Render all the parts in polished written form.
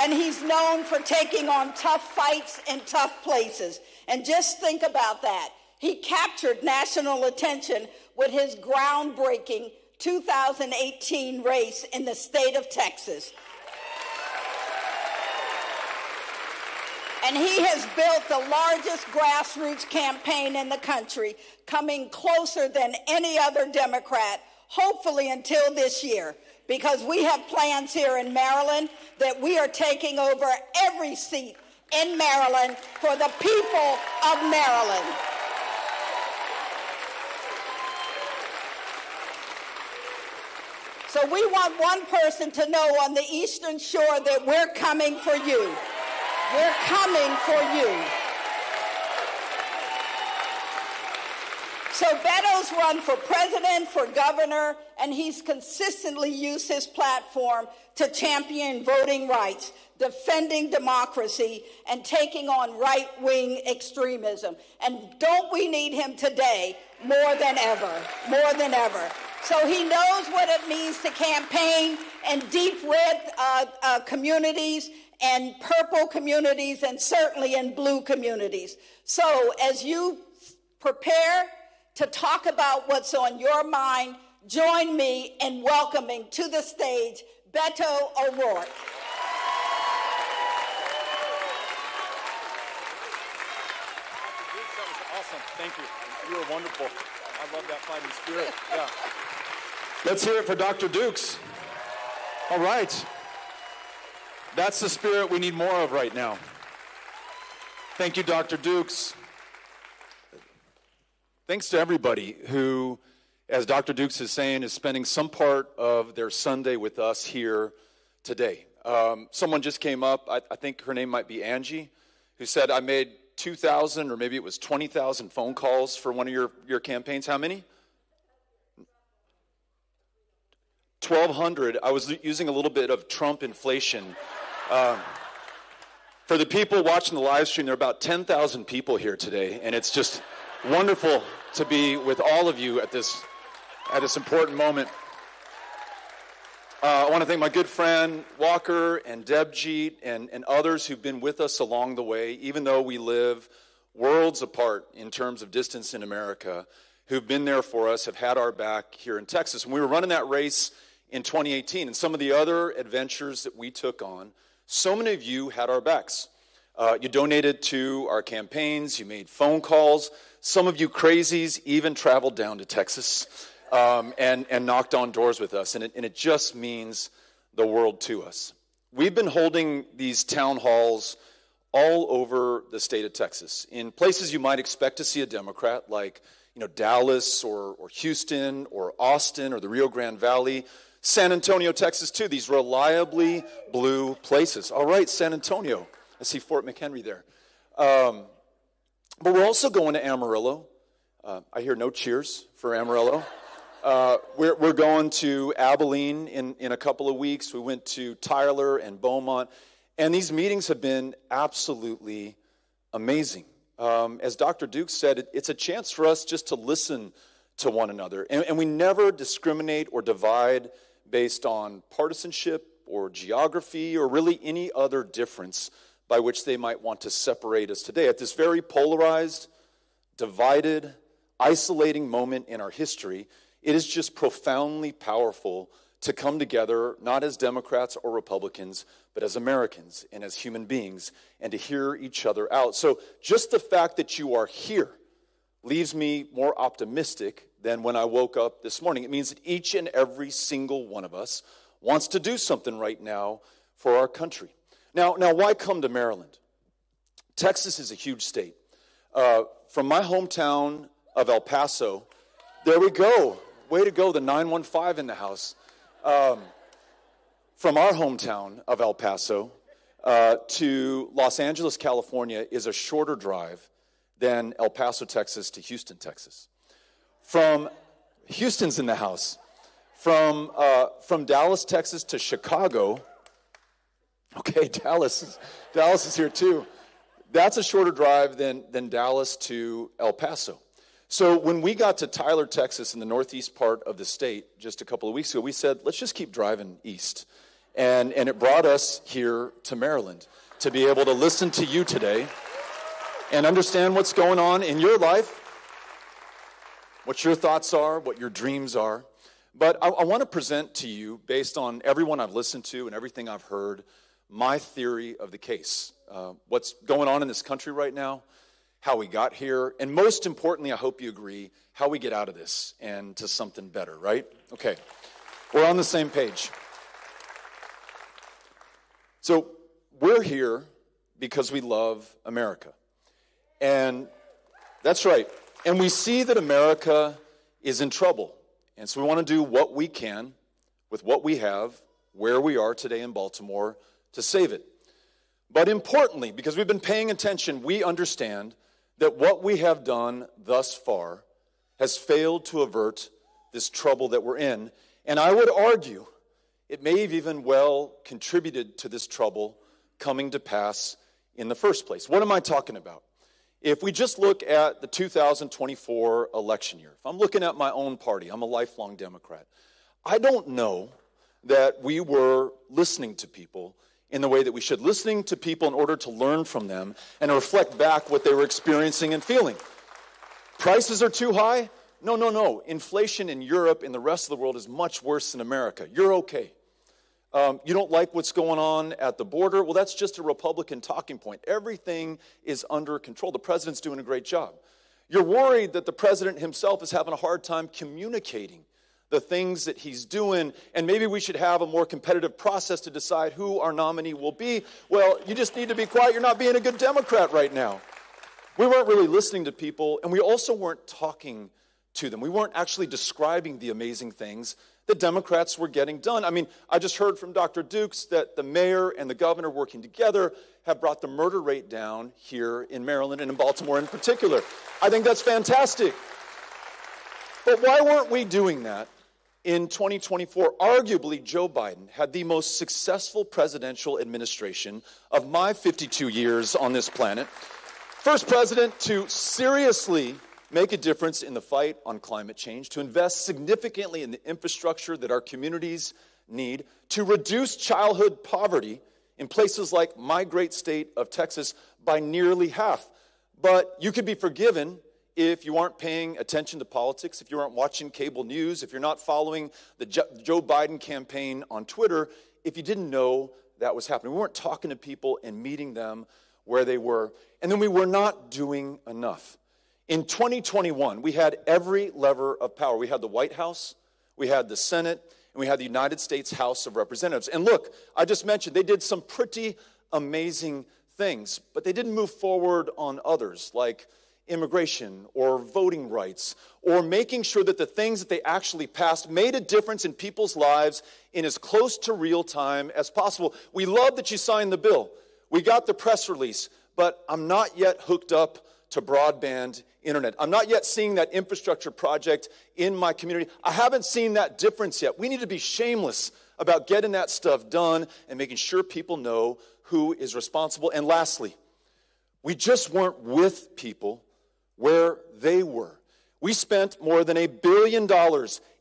and he's known for taking on tough fights in tough places. And just think about that. He captured national attention with his groundbreaking 2018 race in the state of Texas. And he has built the largest grassroots campaign in the country, coming closer than any other Democrat, hopefully until this year, because we have plans here in Maryland that we are taking over every seat in Maryland for the people of Maryland. So we want one person to know on the Eastern Shore that we're coming for you. We're coming for you. So Beto's run for president, for governor, and he's consistently used his platform to champion voting rights, defending democracy, and taking on right-wing extremism. And don't we need him today more than ever, more than ever. So he knows what it means to campaign in deep red communities and purple communities and certainly in blue communities. So as you prepare to talk about what's on your mind, join me in welcoming to the stage Beto O'Rourke. That was awesome. Thank you. You were wonderful. I love that fighting spirit. Yeah. Let's hear it for Dr. Dukes. All right. That's the spirit we need more of right now. Thank you, Dr. Dukes. Thanks to everybody who, as Dr. Dukes is saying, is spending some part of their Sunday with us here today. Someone just came up, I think her name might be Angie, who said, I made 2,000 or maybe it was 20,000 phone calls for one of your campaigns. How many? 1,200. I was using a little bit of Trump inflation. For the people watching the live stream, there are about 10,000 people here today, and it's just wonderful to be with all of you at this important moment. I want to thank my good friend Walker and Debjeet and others who've been with us along the way, even though we live worlds apart in terms of distance in America, who've been there for us, have had our back here in Texas. When we were running that race in 2018 and some of the other adventures that we took on, so many of you had our backs. You donated to our campaigns, you made phone calls. Some of you crazies even traveled down to Texas and knocked on doors with us, and it just means the world to us. We've been holding these town halls all over the state of Texas, in places you might expect to see a Democrat, like Dallas or Houston or Austin or the Rio Grande Valley, San Antonio, Texas, too. These reliably blue places. All right, San Antonio. I see Fort McHenry there. But we're also going to Amarillo. I hear no cheers for Amarillo. We're going to Abilene in a couple of weeks. We went to Tyler and Beaumont. And these meetings have been absolutely amazing. As Dr. Duke said, it's a chance for us just to listen to one another. And we never discriminate or divide based on partisanship or geography or really any other difference by which they might want to separate us today. At this very polarized, divided, isolating moment in our history, it is just profoundly powerful to come together, not as Democrats or Republicans, but as Americans and as human beings, and to hear each other out. So just the fact that you are here leaves me more optimistic than when I woke up this morning. It means that each and every single one of us wants to do something right now for our country. Now, why come to Maryland? Texas is a huge state. From my hometown of El Paso, there we go. Way to go, the 915 in the house. From our hometown of El Paso to Los Angeles, California is a shorter drive than El Paso, Texas to Houston, Texas. From Houston's in the house. From Dallas, Texas to Chicago. Okay, Dallas is here too. That's a shorter drive than Dallas to El Paso. So when we got to Tyler, Texas, in the northeast part of the state just a couple of weeks ago, we said, let's just keep driving east. And it brought us here to Maryland to be able to listen to you today and understand what's going on in your life, what your thoughts are, what your dreams are. But I want to present to you, based on everyone I've listened to and everything I've heard, my theory of the case. What's going on in this country right now, how we got here, and most importantly, I hope you agree, how we get out of this and to something better, right? Okay, we're on the same page. So we're here because we love America. And that's right. And we see that America is in trouble. And so we want to do what we can with what we have, where we are today in Baltimore, to save it. But importantly, because we've been paying attention, we understand that what we have done thus far has failed to avert this trouble that we're in. And I would argue it may have even well contributed to this trouble coming to pass in the first place. What am I talking about? If we just look at the 2024 election year, if I'm looking at my own party, I'm a lifelong Democrat, I don't know that we were listening to people in the way that we should, listening to people in order to learn from them and reflect back what they were experiencing and feeling. Prices are too high? No. Inflation in Europe and the rest of the world is much worse than America. You're okay. You don't like what's going on at the border? Well, that's just a Republican talking point. Everything is under control. The president's doing a great job. You're worried that the president himself is having a hard time communicating the things that he's doing, and maybe we should have a more competitive process to decide who our nominee will be. Well, you just need to be quiet. You're not being a good Democrat right now. We weren't really listening to people, and we also weren't talking to them. We weren't actually describing the amazing things that Democrats were getting done. I mean, I just heard from Dr. Dukes that the mayor and the governor working together have brought the murder rate down here in Maryland and in Baltimore in particular. I think that's fantastic. But why weren't we doing that in 2024? Arguably, Joe Biden had the most successful presidential administration of my 52 years on this planet. First president to seriously make a difference in the fight on climate change, to invest significantly in the infrastructure that our communities need, to reduce childhood poverty in places like my great state of Texas by nearly half. But you could be forgiven if you aren't paying attention to politics, if you aren't watching cable news, if you're not following the Joe Biden campaign on Twitter, if you didn't know that was happening. We weren't talking to people and meeting them where they were. And then we were not doing enough. In 2021, we had every lever of power. We had the White House, we had the Senate, and we had the United States House of Representatives. And look, I just mentioned they did some pretty amazing things, but they didn't move forward on others, like immigration or voting rights, or making sure that the things that they actually passed made a difference in people's lives in as close to real time as possible. We love that you signed the bill. We got the press release, but I'm not yet hooked up to broadband internet. I'm not yet seeing that infrastructure project in my community. I haven't seen that difference yet. We need to be shameless about getting that stuff done and making sure people know who is responsible. And lastly, we just weren't with people where they were. We spent more than $1 billion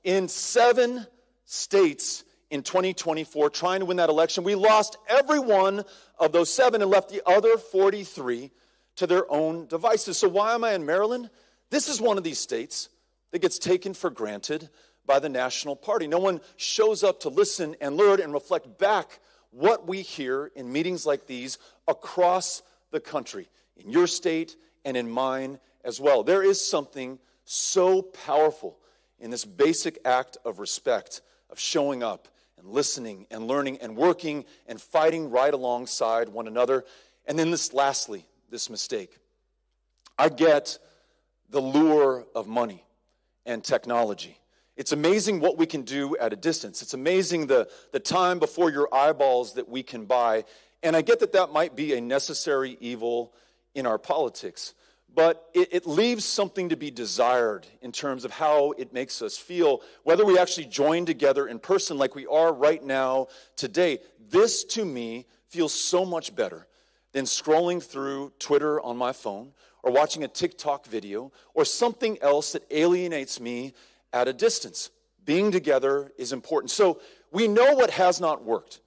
in 7 states in 2024 trying to win that election. We lost every one of those 7 and left the other 43 to their own devices. So why am I in Maryland? This is one of these states that gets taken for granted by the national party. No one shows up to listen and learn and reflect back what we hear in meetings like these across the country, in your state and in mine as well. There is something so powerful in this basic act of respect, of showing up and listening and learning and working and fighting right alongside one another. And then lastly, this mistake. I get the lure of money and technology. It's amazing what we can do at a distance. It's amazing the time before your eyeballs that we can buy. And I get that that might be a necessary evil in our politics. But it leaves something to be desired in terms of how it makes us feel, whether we actually join together in person like we are right now today. This, to me, feels so much better than scrolling through Twitter on my phone or watching a TikTok video or something else that alienates me at a distance. Being together is important. So we know what has not worked.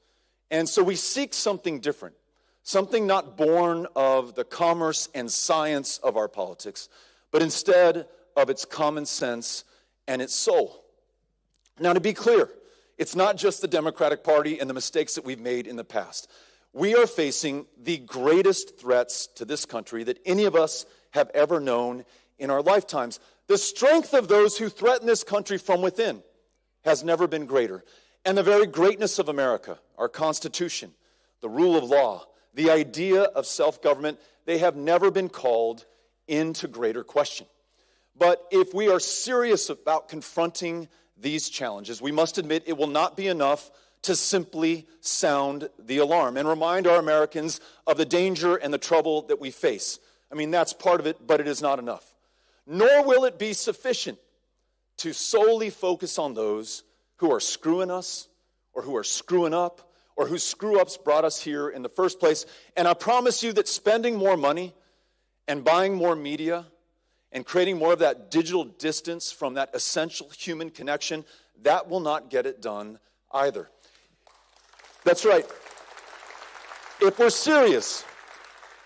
And so we seek something different, something not born of the commerce and science of our politics, but instead of its common sense and its soul. Now, to be clear, it's not just the Democratic Party and the mistakes that we've made in the past. We are facing the greatest threats to this country that any of us have ever known in our lifetimes. The strength of those who threaten this country from within has never been greater. And the very greatness of America, our Constitution, the rule of law, the idea of self-government, they have never been called into greater question. But if we are serious about confronting these challenges, we must admit it will not be enough to simply sound the alarm and remind our Americans of the danger and the trouble that we face. I mean, that's part of it, but it is not enough. Nor will it be sufficient to solely focus on those who are screwing us or who are screwing up or whose screw-ups brought us here in the first place. And I promise you that spending more money and buying more media and creating more of that digital distance from that essential human connection, that will not get it done either. That's right. If we're serious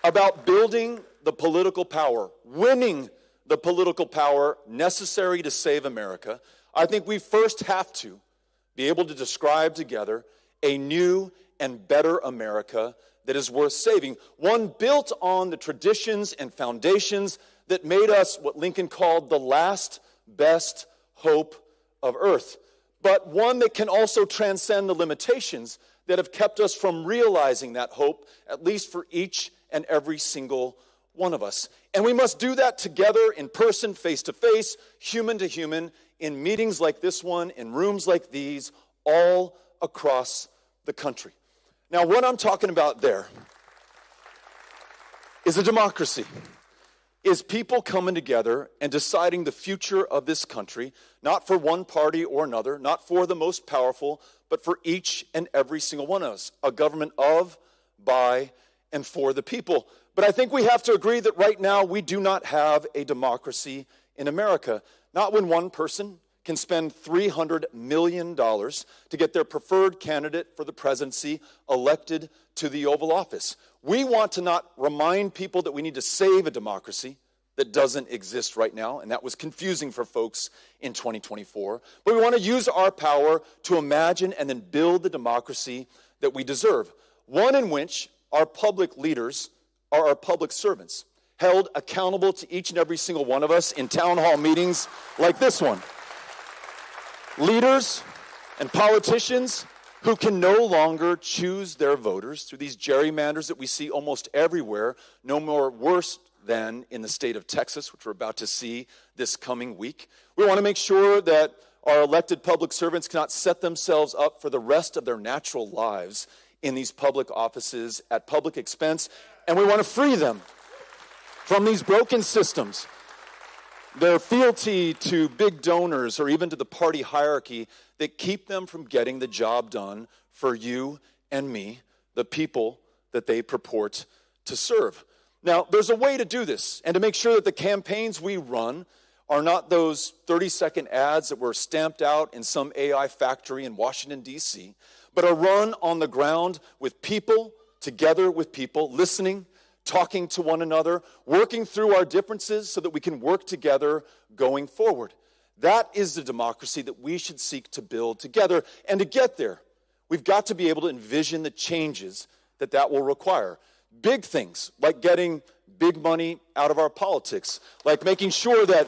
about building the political power, winning the political power necessary to save America, I think we first have to be able to describe together a new and better America that is worth saving, one built on the traditions and foundations that made us what Lincoln called the last best hope of earth, but one that can also transcend the limitations that have kept us from realizing that hope, at least for each and every single one of us. And we must do that together in person, face to face, human to human, in meetings like this one, in rooms like these, all across the country. Now, what I'm talking about there is a democracy, is people coming together and deciding the future of this country, not for one party or another, not for the most powerful, but for each and every single one of us, a government of, by, and for the people. But I think we have to agree that right now we do not have a democracy in America, not when one person can spend $300 million to get their preferred candidate for the presidency elected to the Oval Office. We want to not remind people that we need to save a democracy that doesn't exist right now, and that was confusing for folks in 2024. But we want to use our power to imagine and then build the democracy that we deserve, one in which our public leaders are our public servants, held accountable to each and every single one of us in town hall meetings like this one. Leaders and politicians who can no longer choose their voters through these gerrymanders that we see almost everywhere, no more worse than in the state of Texas, which we're about to see this coming week. We want to make sure that our elected public servants cannot set themselves up for the rest of their natural lives in these public offices at public expense, and we want to free them from these broken systems, their fealty to big donors or even to the party hierarchy that keep them from getting the job done for you and me, the people that they purport to serve. Now, there's a way to do this and to make sure that the campaigns we run are not those 30-second ads that were stamped out in some AI factory in Washington, D.C., but are run on the ground with people, together with people, listening, talking to one another, working through our differences so that we can work together going forward. That is the democracy that we should seek to build together. And to get there, we've got to be able to envision the changes that will require. Big things like getting big money out of our politics, like making sure that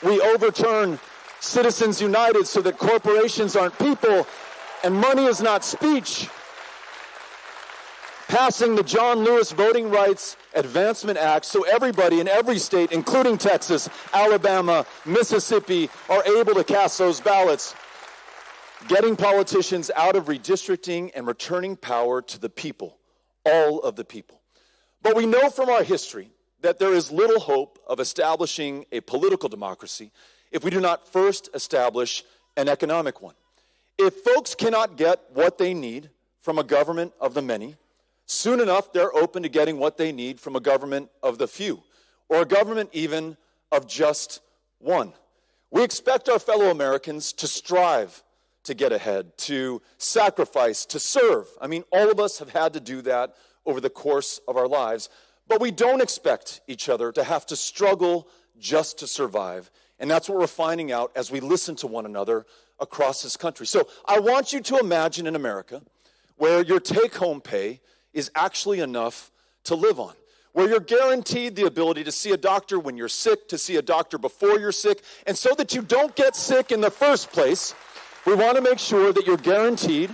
we overturn Citizens United so that corporations aren't people and money is not speech. Passing the John Lewis Voting Rights Advancement Act so everybody in every state, including Texas, Alabama, Mississippi, are able to cast those ballots. Getting politicians out of redistricting and returning power to the people, all of the people. But we know from our history that there is little hope of establishing a political democracy if we do not first establish an economic one. If folks cannot get what they need from a government of the many, soon enough they're open to getting what they need from a government of the few, or a government even of just one. We expect our fellow Americans to strive to get ahead, to sacrifice, to serve. I mean, all of us have had to do that over the course of our lives, but we don't expect each other to have to struggle just to survive. And that's what we're finding out as we listen to one another across this country. So I want you to imagine an America where your take-home pay is actually enough to live on, where you're guaranteed the ability to see a doctor when you're sick, to see a doctor before you're sick, and so that you don't get sick in the first place, we want to make sure that you're guaranteed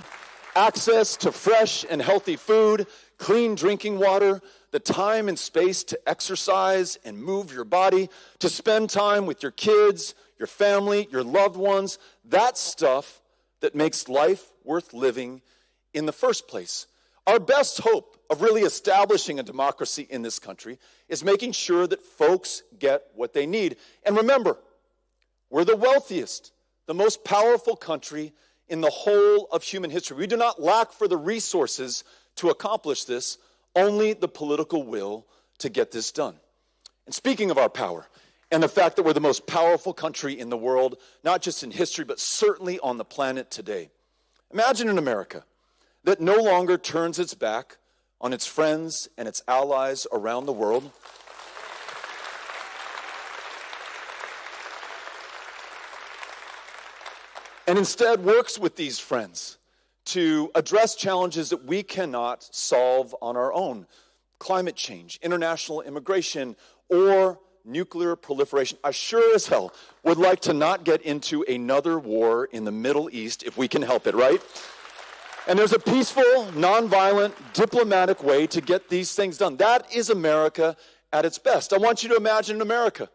access to fresh and healthy food, clean drinking water, the time and space to exercise and move your body, to spend time with your kids, your family, your loved ones, that stuff that makes life worth living in the first place. Our best hope of really establishing a democracy in this country is making sure that folks get what they need. And remember, we're the wealthiest, the most powerful country in the whole of human history. We do not lack for the resources to accomplish this, only the political will to get this done. And speaking of our power and the fact that we're the most powerful country in the world, not just in history, but certainly on the planet today, imagine an America that no longer turns its back on its friends and its allies around the world. And instead works with these friends to address challenges that we cannot solve on our own. Climate change, international immigration, or nuclear proliferation. I sure as hell would like to not get into another war in the Middle East if we can help it, right? And there's a peaceful, nonviolent, diplomatic way to get these things done. That is America at its best. I want you to imagine an America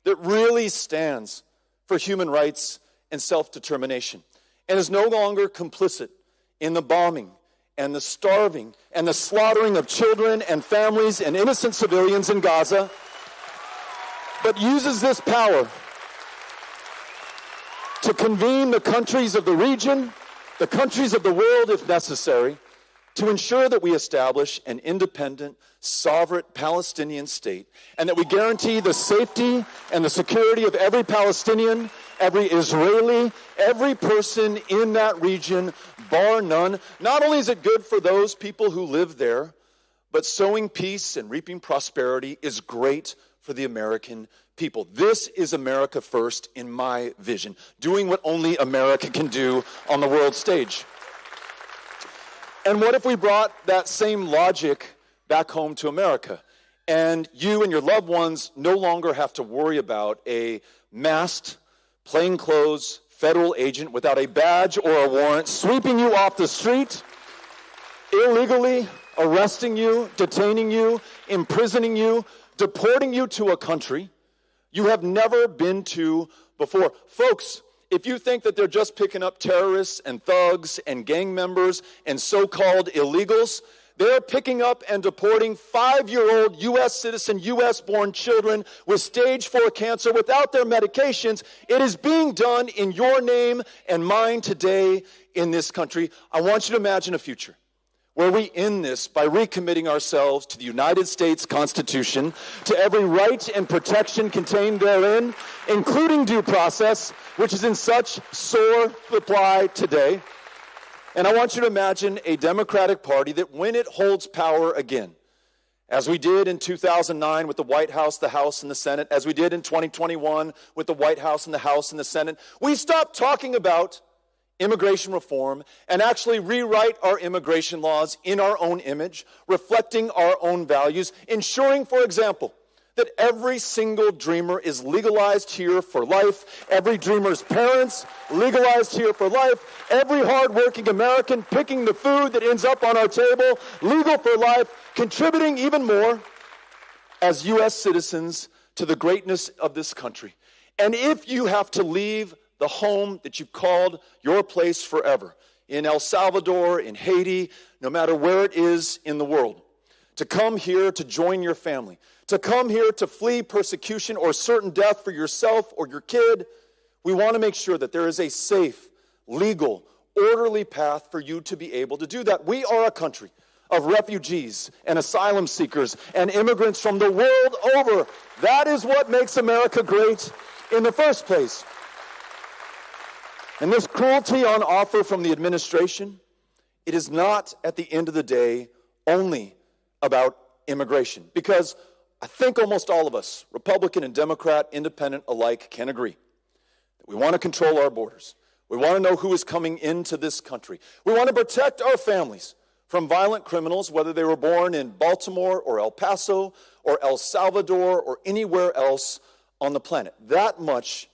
that really stands for human rights and self-determination and is no longer complicit in the bombing and the starving and the slaughtering of children and families and innocent civilians in Gaza, but uses this power to convene the countries of the region, the countries of the world, if necessary, to ensure that we establish an independent, sovereign Palestinian state, and that we guarantee the safety and the security of every Palestinian, every Israeli, every person in that region, bar none. Not only is it good for those people who live there, but sowing peace and reaping prosperity is great for the American people. This is America first in my vision, doing what only America can do on the world stage. And what if we brought that same logic back home to America, and you and your loved ones no longer have to worry about a masked, plainclothes federal agent without a badge or a warrant sweeping you off the street, illegally arresting you, detaining you, imprisoning you, deporting you to a country you have never been to before. Folks, if you think that they're just picking up terrorists and thugs and gang members and so-called illegals, they're picking up and deporting 5-year-old U.S. citizen, U.S.-born children with stage 4 cancer without their medications. It is being done in your name and mine today in this country. I want you to imagine a future where we end this by recommitting ourselves to the United States Constitution, to every right and protection contained therein, including due process, which is in such sore supply today. And I want you to imagine a Democratic Party that when it holds power again, as we did in 2009 with the White House, the House, and the Senate, as we did in 2021 with the White House and the House and the Senate, we stop talking about immigration reform and actually rewrite our immigration laws in our own image, reflecting our own values, ensuring, for example, that every single dreamer is legalized here for life, every dreamer's parents legalized here for life, every hardworking American picking the food that ends up on our table, legal for life, contributing even more as U.S. citizens to the greatness of this country. And if you have to leave the home that you've called your place forever, in El Salvador, in Haiti, no matter where it is in the world, to come here to join your family, to come here to flee persecution or certain death for yourself or your kid, we want to make sure that there is a safe, legal, orderly path for you to be able to do that. We are a country of refugees and asylum seekers and immigrants from the world over. That is what makes America great in the first place. And this cruelty on offer from the administration, it is not, at the end of the day, only about immigration. Because I think almost all of us, Republican and Democrat, independent alike, can agree that we want to control our borders. We want to know who is coming into this country. We want to protect our families from violent criminals, whether they were born in Baltimore or El Paso or El Salvador or anywhere else on the planet. That much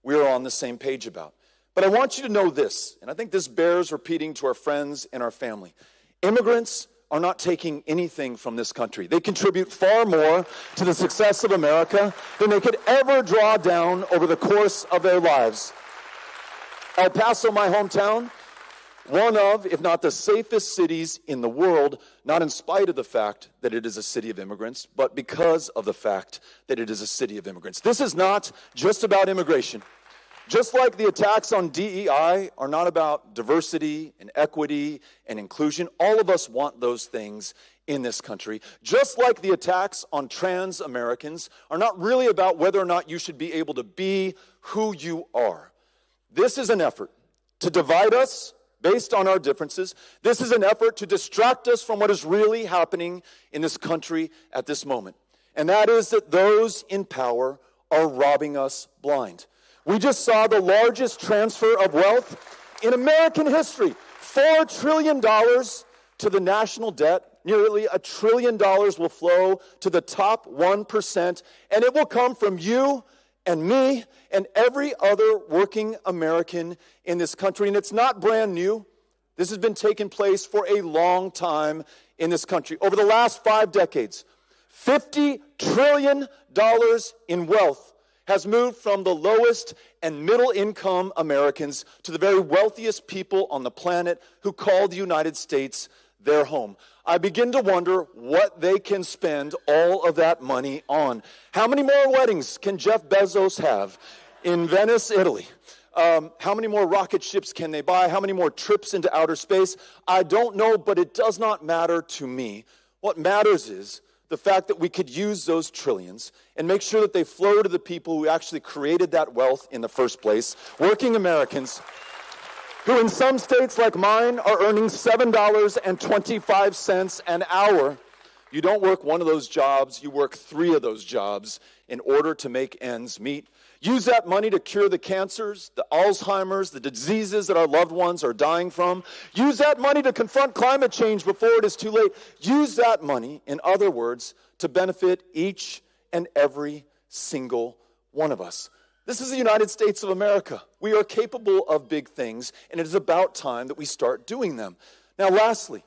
we are on the same page about. But I want you to know this, and I think this bears repeating to our friends and our family. Immigrants are not taking anything from this country. They contribute far more to the success of America than they could ever draw down over the course of their lives. El Paso, my hometown, one of, if not the safest cities in the world, not in spite of the fact that it is a city of immigrants, but because of the fact that it is a city of immigrants. This is not just about immigration. Just like the attacks on DEI are not about diversity and equity and inclusion, all of us want those things in this country. Just like the attacks on trans Americans are not really about whether or not you should be able to be who you are. This is an effort to divide us based on our differences. This is an effort to distract us from what is really happening in this country at this moment. And that is that those in power are robbing us blind. We just saw the largest transfer of wealth in American history. $4 trillion to the national debt. Nearly $1 trillion will flow to the top 1%. And it will come from you and me and every other working American in this country. And it's not brand new. This has been taking place for a long time in this country. Over the last 5 decades, $50 trillion in wealth has moved from the lowest and middle income Americans to the very wealthiest people on the planet who call the United States their home. I begin to wonder what they can spend all of that money on. How many more weddings can Jeff Bezos have in Venice, Italy? How many more rocket ships can they buy? How many more trips into outer space? I don't know, but it does not matter to me. What matters is the fact that we could use those trillions and make sure that they flow to the people who actually created that wealth in the first place, working Americans who in some states like mine are earning $7.25 an hour. You don't work one of those jobs, you work 3 of those jobs in order to make ends meet. Use that money to cure the cancers, the Alzheimer's, the diseases that our loved ones are dying from. Use that money to confront climate change before it is too late. Use that money, in other words, to benefit each and every single one of us. This is the United States of America. We are capable of big things, and it is about time that we start doing them. Now, lastly,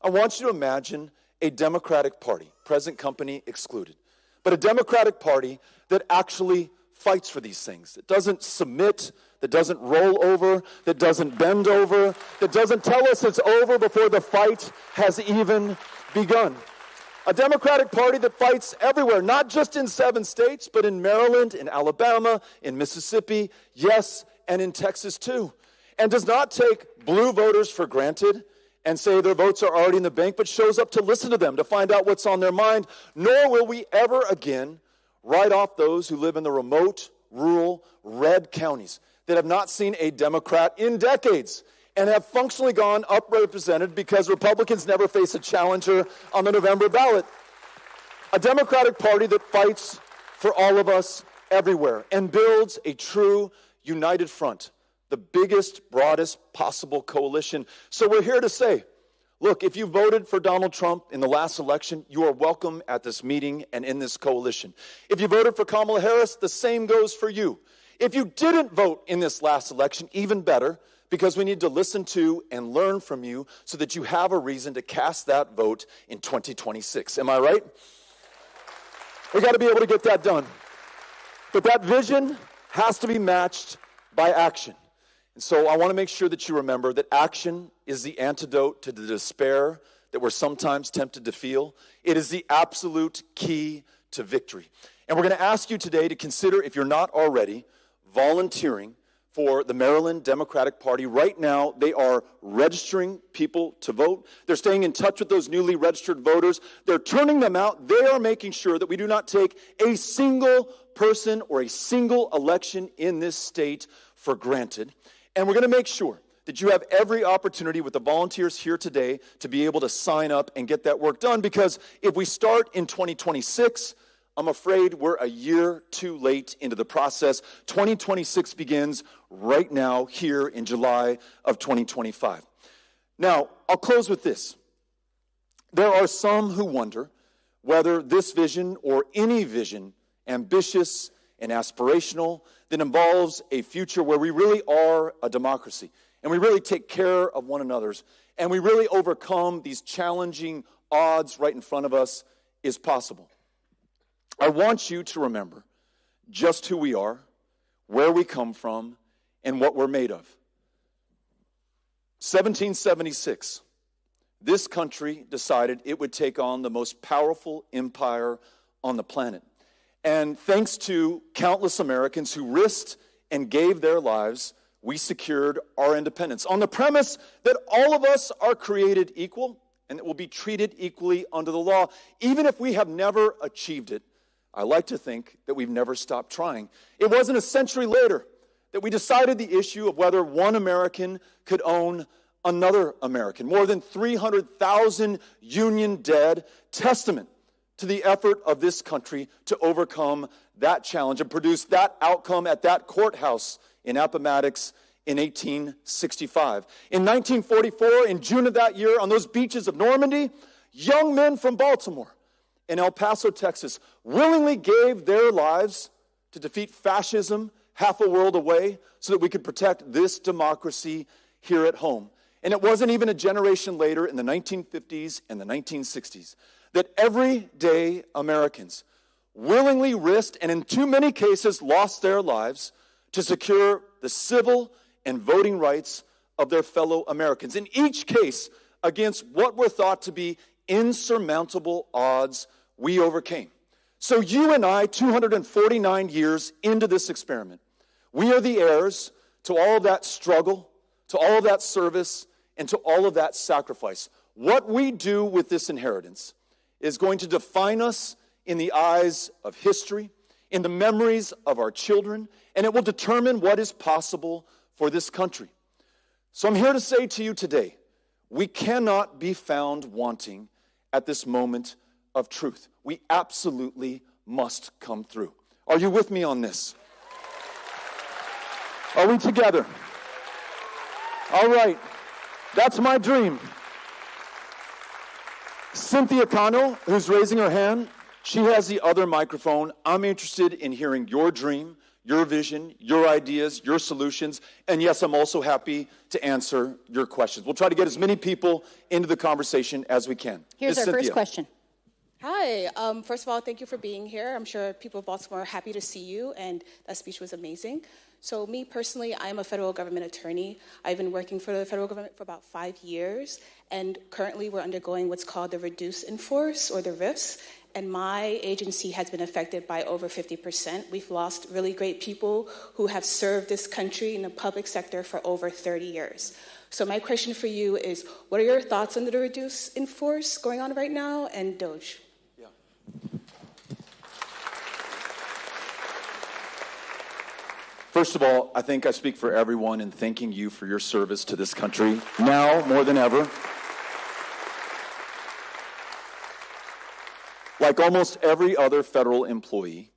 I want you to imagine a Democratic Party, present company excluded, but a Democratic Party that actually fights for these things, that doesn't submit, that doesn't roll over, that doesn't bend over, that doesn't tell us it's over before the fight has even begun. A Democratic Party that fights everywhere, not just in 7 states, but in Maryland, in Alabama, in Mississippi, yes, and in Texas too. And does not take blue voters for granted and say their votes are already in the bank, but shows up to listen to them, to find out what's on their mind. Nor will we ever again write off those who live in the remote, rural, red counties that have not seen a Democrat in decades and have functionally gone unrepresented because Republicans never face a challenger on the November ballot. A Democratic Party that fights for all of us everywhere and builds a true united front, the biggest, broadest possible coalition. So we're here to say, look, if you voted for Donald Trump in the last election, you are welcome at this meeting and in this coalition. If you voted for Kamala Harris, the same goes for you. If you didn't vote in this last election, even better, because we need to listen to and learn from you so that you have a reason to cast that vote in 2026. Am I right? We got to be able to get that done. But that vision has to be matched by action. And so I want to make sure that you remember that action is the antidote to the despair that we're sometimes tempted to feel. It is the absolute key to victory. And we're going to ask you today to consider, if you're not already, volunteering for the Maryland Democratic Party. Right now, they are registering people to vote. They're staying in touch with those newly registered voters. They're turning them out. They are making sure that we do not take a single person or a single election in this state for granted. And we're going to make sure that you have every opportunity with the volunteers here today to be able to sign up and get that work done, because if we start in 2026, I'm afraid we're a year too late into the process. 2026 begins right now here in July of 2025. Now, I'll close with this. There are some who wonder whether this vision or any vision, ambitious and aspirational, that involves a future where we really are a democracy and we really take care of one another's and we really overcome these challenging odds right in front of us is possible. I want you to remember just who we are, where we come from, and what we're made of. 1776, this country decided it would take on the most powerful empire on the planet. And thanks to countless Americans who risked and gave their lives, we secured our independence on the premise that all of us are created equal and that we'll be treated equally under the law. Even if we have never achieved it, I like to think that we've never stopped trying. It wasn't a century later that we decided the issue of whether one American could own another American. More than 300,000 Union dead, testament to the effort of this country to overcome that challenge and produce that outcome at that courthouse in Appomattox in 1865. In 1944, in June of that year, on those beaches of Normandy, young men from Baltimore and El Paso, Texas, willingly gave their lives to defeat fascism half a world away so that we could protect this democracy here at home. And it wasn't even a generation later, in the 1950s and the 1960s, that everyday Americans willingly risked and in too many cases lost their lives to secure the civil and voting rights of their fellow Americans. In each case, against what were thought to be insurmountable odds, we overcame. So you and I, 249 years into this experiment, we are the heirs to all of that struggle, to all of that service, and to all of that sacrifice. What we do with this inheritance is going to define us in the eyes of history, in the memories of our children, and it will determine what is possible for this country. So I'm here to say to you today, we cannot be found wanting at this moment of truth. We absolutely must come through. Are you with me on this? Are we together? All right. That's my dream. Cynthia Cano, who's raising her hand, she has the other microphone. I'm interested in hearing your dream, your vision, your ideas, your solutions, and yes, I'm also happy to answer your questions. We'll try to get as many people into the conversation as we can. Here's our Cynthia. first question. Hi. First of all, thank you for being here. I'm sure people of Baltimore are happy to see you, and that speech was amazing. So me personally, I'm a federal government attorney. I've been working for the federal government for about 5 years, and currently we're undergoing what's called the Reduce Enforce, or the RIFs, and my agency has been affected by over 50%. We've lost really great people who have served this country in the public sector for over 30 years. So my question for you is, what are your thoughts on the Reduce Enforce going on right now, and DOJ? First of all, I think I speak for everyone in thanking you for your service to this country, now more than ever. Like almost every other federal employee,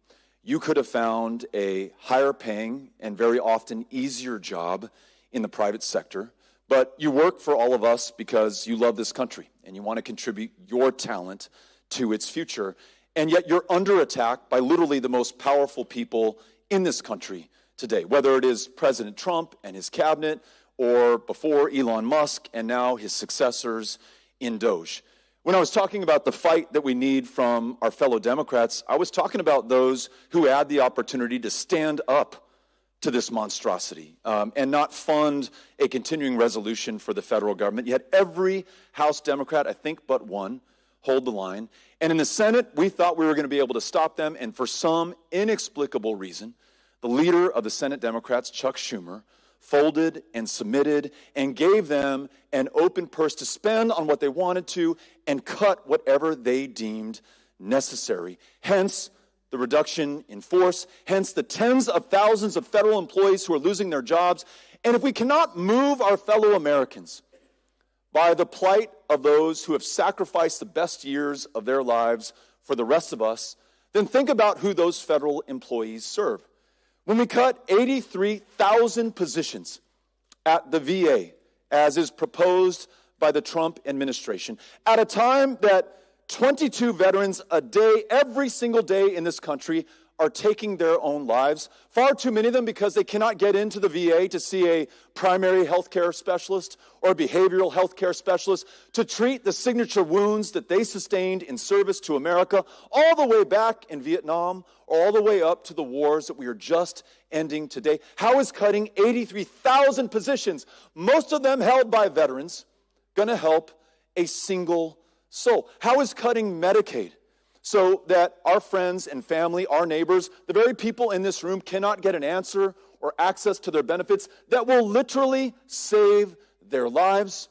you could have found a higher paying and very often easier job in the private sector, but you work for all of us because you love this country and you want to contribute your talent to its future, and yet you're under attack by literally the most powerful people in this country today, whether it is President Trump and his cabinet, or before Elon Musk and now his successors in DOJ. When I was talking about the fight that we need from our fellow Democrats, I was talking about those who had the opportunity to stand up to this monstrosity and not fund a continuing resolution for the federal government. Yet every House Democrat, I think but one, hold the line. And in the Senate, we thought we were going to be able to stop them, and for some inexplicable reason, the leader of the Senate Democrats, Chuck Schumer, folded and submitted and gave them an open purse to spend on what they wanted to and cut whatever they deemed necessary. Hence, the reduction in force, hence the tens of thousands of federal employees who are losing their jobs, And if we cannot move our fellow Americans by the plight of those who have sacrificed the best years of their lives for the rest of us, then think about who those federal employees serve. When we cut 83,000 positions at the VA, as is proposed by the Trump administration, at a time that 22 veterans a day, every single day in this country, are taking their own lives. Far too many of them because they cannot get into the VA to see a primary health care specialist or a behavioral health care specialist to treat the signature wounds that they sustained in service to America, all the way back in Vietnam, or all the way up to the wars that we are just ending today. How is cutting 83,000 positions, most of them held by veterans, going to help a single soul? How is cutting Medicaid so that our friends and family, our neighbors, the very people in this room cannot get an answer or access to their benefits that will literally save their lives?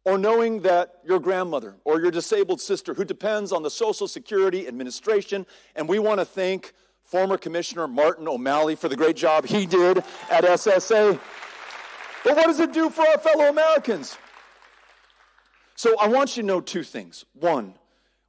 Or knowing that your grandmother or your disabled sister who depends on the Social Security Administration, and we want to thank former Commissioner Martin O'Malley for the great job he did at SSA. But what does it do for our fellow Americans? So I want you to know two things. One,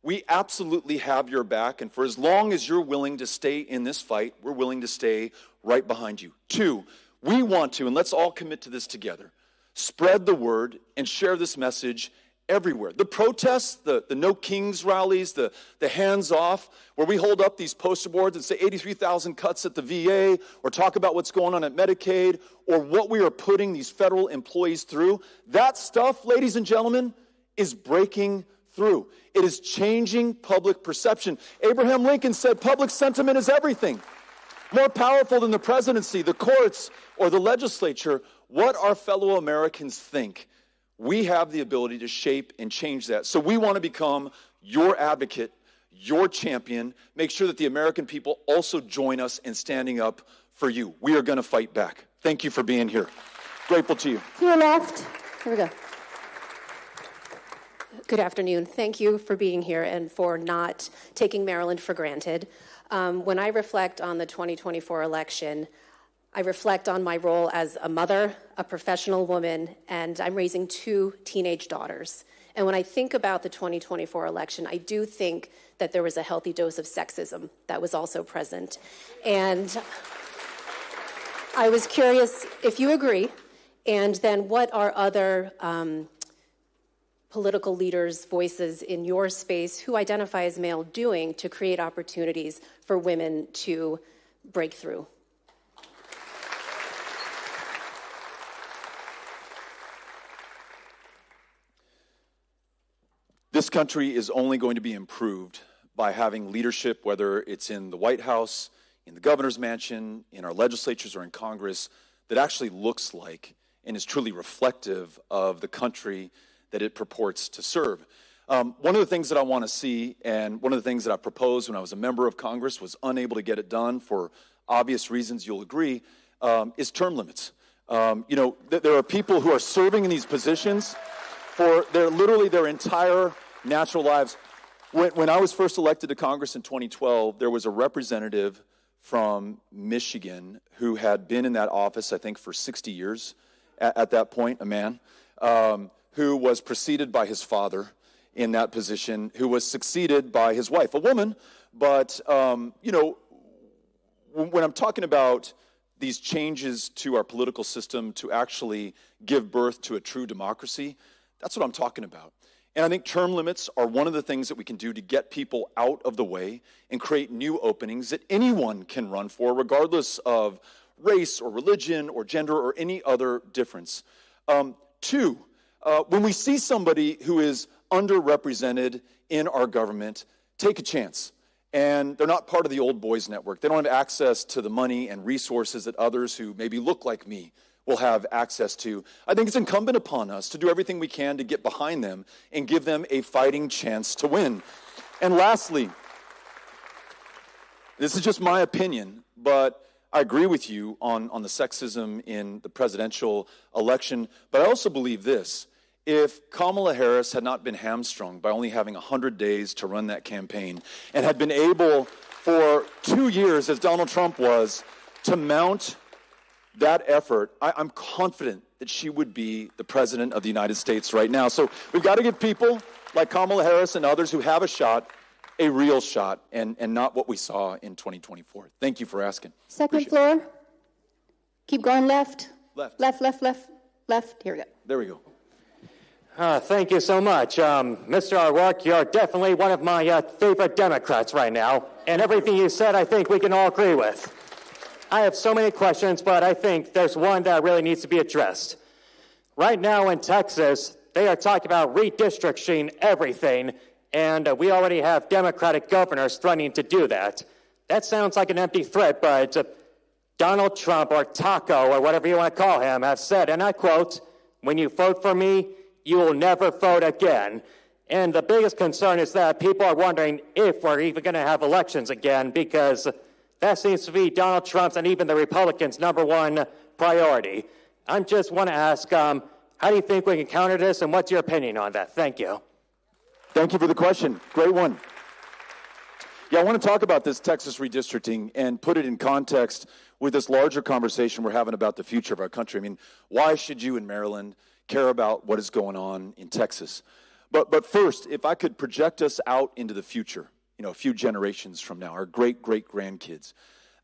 we absolutely have your back, and for as long as you're willing to stay in this fight, we're willing to stay right behind you. Two, we want to, and let's all commit to this together, spread the word and share this message everywhere. The protests, the No Kings rallies, the hands off, where we hold up these poster boards and say 83,000 cuts at the VA, or talk about what's going on at Medicaid, or what we are putting these federal employees through. That stuff, ladies and gentlemen, is breaking through. It is changing public perception. Abraham Lincoln said public sentiment is everything. More powerful than the presidency, the courts, or the legislature. What our fellow Americans think, we have the ability to shape and change that. So we want to become your advocate, your champion. Make sure that the American people also join us in standing up for you. We are going to fight back. Thank you for being here. Grateful to you. To your left. Here we go. Good afternoon. Thank you for being here and for not taking Maryland for granted. When I reflect on the 2024 election, I reflect on my role as a mother, a professional woman, and I'm raising 2 teenage daughters. And when I think about the 2024 election, I do think that there was a healthy dose of sexism that was also present. And I was curious if you agree, and then what are other political leaders' voices in your space who identify as male doing to create opportunities for women to break through? This country is only going to be improved by having leadership, whether it's in the White House, in the governor's mansion, in our legislatures, or in Congress, that actually looks like and is truly reflective of the country that it purports to serve. One of the things that I want to see, and one of the things that I proposed when I was a member of Congress, was unable to get it done for obvious reasons, you'll agree, is term limits. There are people who are serving in these positions for literally their entire natural lives. When I was first elected to Congress in 2012, there was a representative from Michigan who had been in that office, I think, for 60 years at that point, a man, who was preceded by his father in that position, who was succeeded by his wife, a woman. But, when I'm talking about these changes to our political system to actually give birth to a true democracy, that's what I'm talking about. And I think term limits are one of the things that we can do to get people out of the way and create new openings that anyone can run for, regardless of race or religion or gender or any other difference. Two, when we see somebody who is underrepresented in our government, take a chance. And they're not part of the old boys network. They don't have access to the money and resources that others who maybe look like me will have access to. I think it's incumbent upon us to do everything we can to get behind them and give them a fighting chance to win. And lastly, this is just my opinion, but I agree with you on the sexism in the presidential election, but I also believe this. If Kamala Harris had not been hamstrung by only having 100 days to run that campaign and had been able for 2 years, as Donald Trump was, to mount that effort, I'm confident that she would be the president of the United States right now. So we've got to give people like Kamala Harris and others who have a shot, a real shot, and not what we saw in 2024. Thank you for asking. Second floor. Keep going left. Left. Left. Here we go. There we go. Thank you so much. Mr. O'Rourke, you're definitely one of my favorite Democrats right now. And everything you said, I think we can all agree with. I have so many questions, but I think there's one that really needs to be addressed. Right now in Texas, they are talking about redistricting everything, and we already have Democratic governors threatening to do that. That sounds like an empty threat, but Donald Trump, or Taco, or whatever you want to call him, have said, and I quote, "When you vote for me, you will never vote again." And the biggest concern is that people are wondering if we're even going to have elections again, because that seems to be Donald Trump's and even the Republicans' number one priority. I just want to ask, how do you think we can counter this, and what's your opinion on that? Thank you. Thank you for the question. Great one. Yeah, I want to talk about this Texas redistricting and put it in context with this larger conversation we're having about the future of our country. I mean, why should you in Maryland care about what is going on in Texas? But first, if I could project us out into the future, a few generations from now, our great-great-grandkids.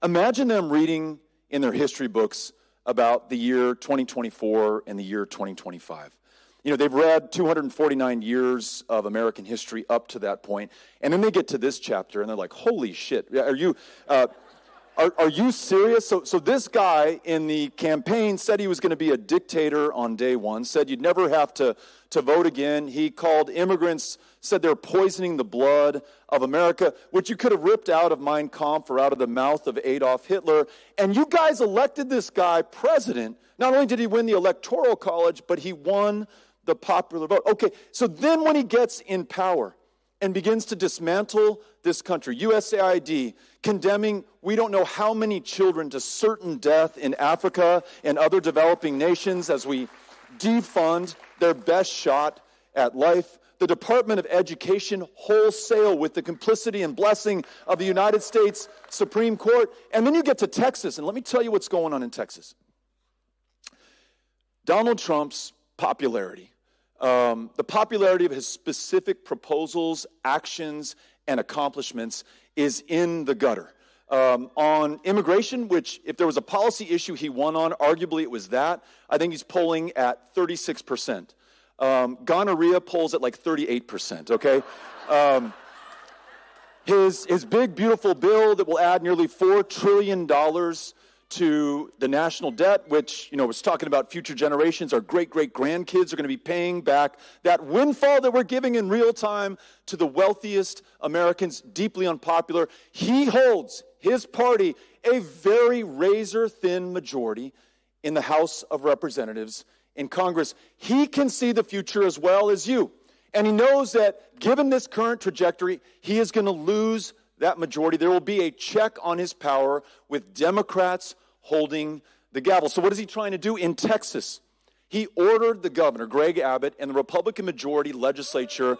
Imagine them reading in their history books about the year 2024 and the year 2025. They've read 249 years of American history up to that point, and then they get to this chapter, and they're like, holy shit, are you serious? So this guy in the campaign said he was going to be a dictator on day one, said you'd never have to vote again. He called immigrants, said they're poisoning the blood of America, which you could have ripped out of Mein Kampf or out of the mouth of Adolf Hitler. And you guys elected this guy president. Not only did he win the Electoral College, but he won the popular vote. Okay, so then when he gets in power and begins to dismantle this country, USAID, condemning we don't know how many children to certain death in Africa and other developing nations as we defund their best shot at life. The Department of Education wholesale with the complicity and blessing of the United States Supreme Court. And then you get to Texas, and let me tell you what's going on in Texas. Donald Trump's popularity, the popularity of his specific proposals, actions, and accomplishments is in the gutter. On immigration, which if there was a policy issue he won on, arguably it was that. I think he's polling at 36%. Gonorrhea polls at like 38%, okay? His big, beautiful bill that will add nearly $4 trillion to the national debt, which, was talking about future generations, our great-great-grandkids are going to be paying back that windfall that we're giving in real time to the wealthiest Americans, deeply unpopular. He holds, his party, a very razor-thin majority in the House of Representatives, in Congress. He can see the future as well as you. And he knows that given this current trajectory, he is going to lose that majority. There will be a check on his power with Democrats holding the gavel. So what is he trying to do in Texas? He ordered the governor, Greg Abbott, and the Republican majority legislature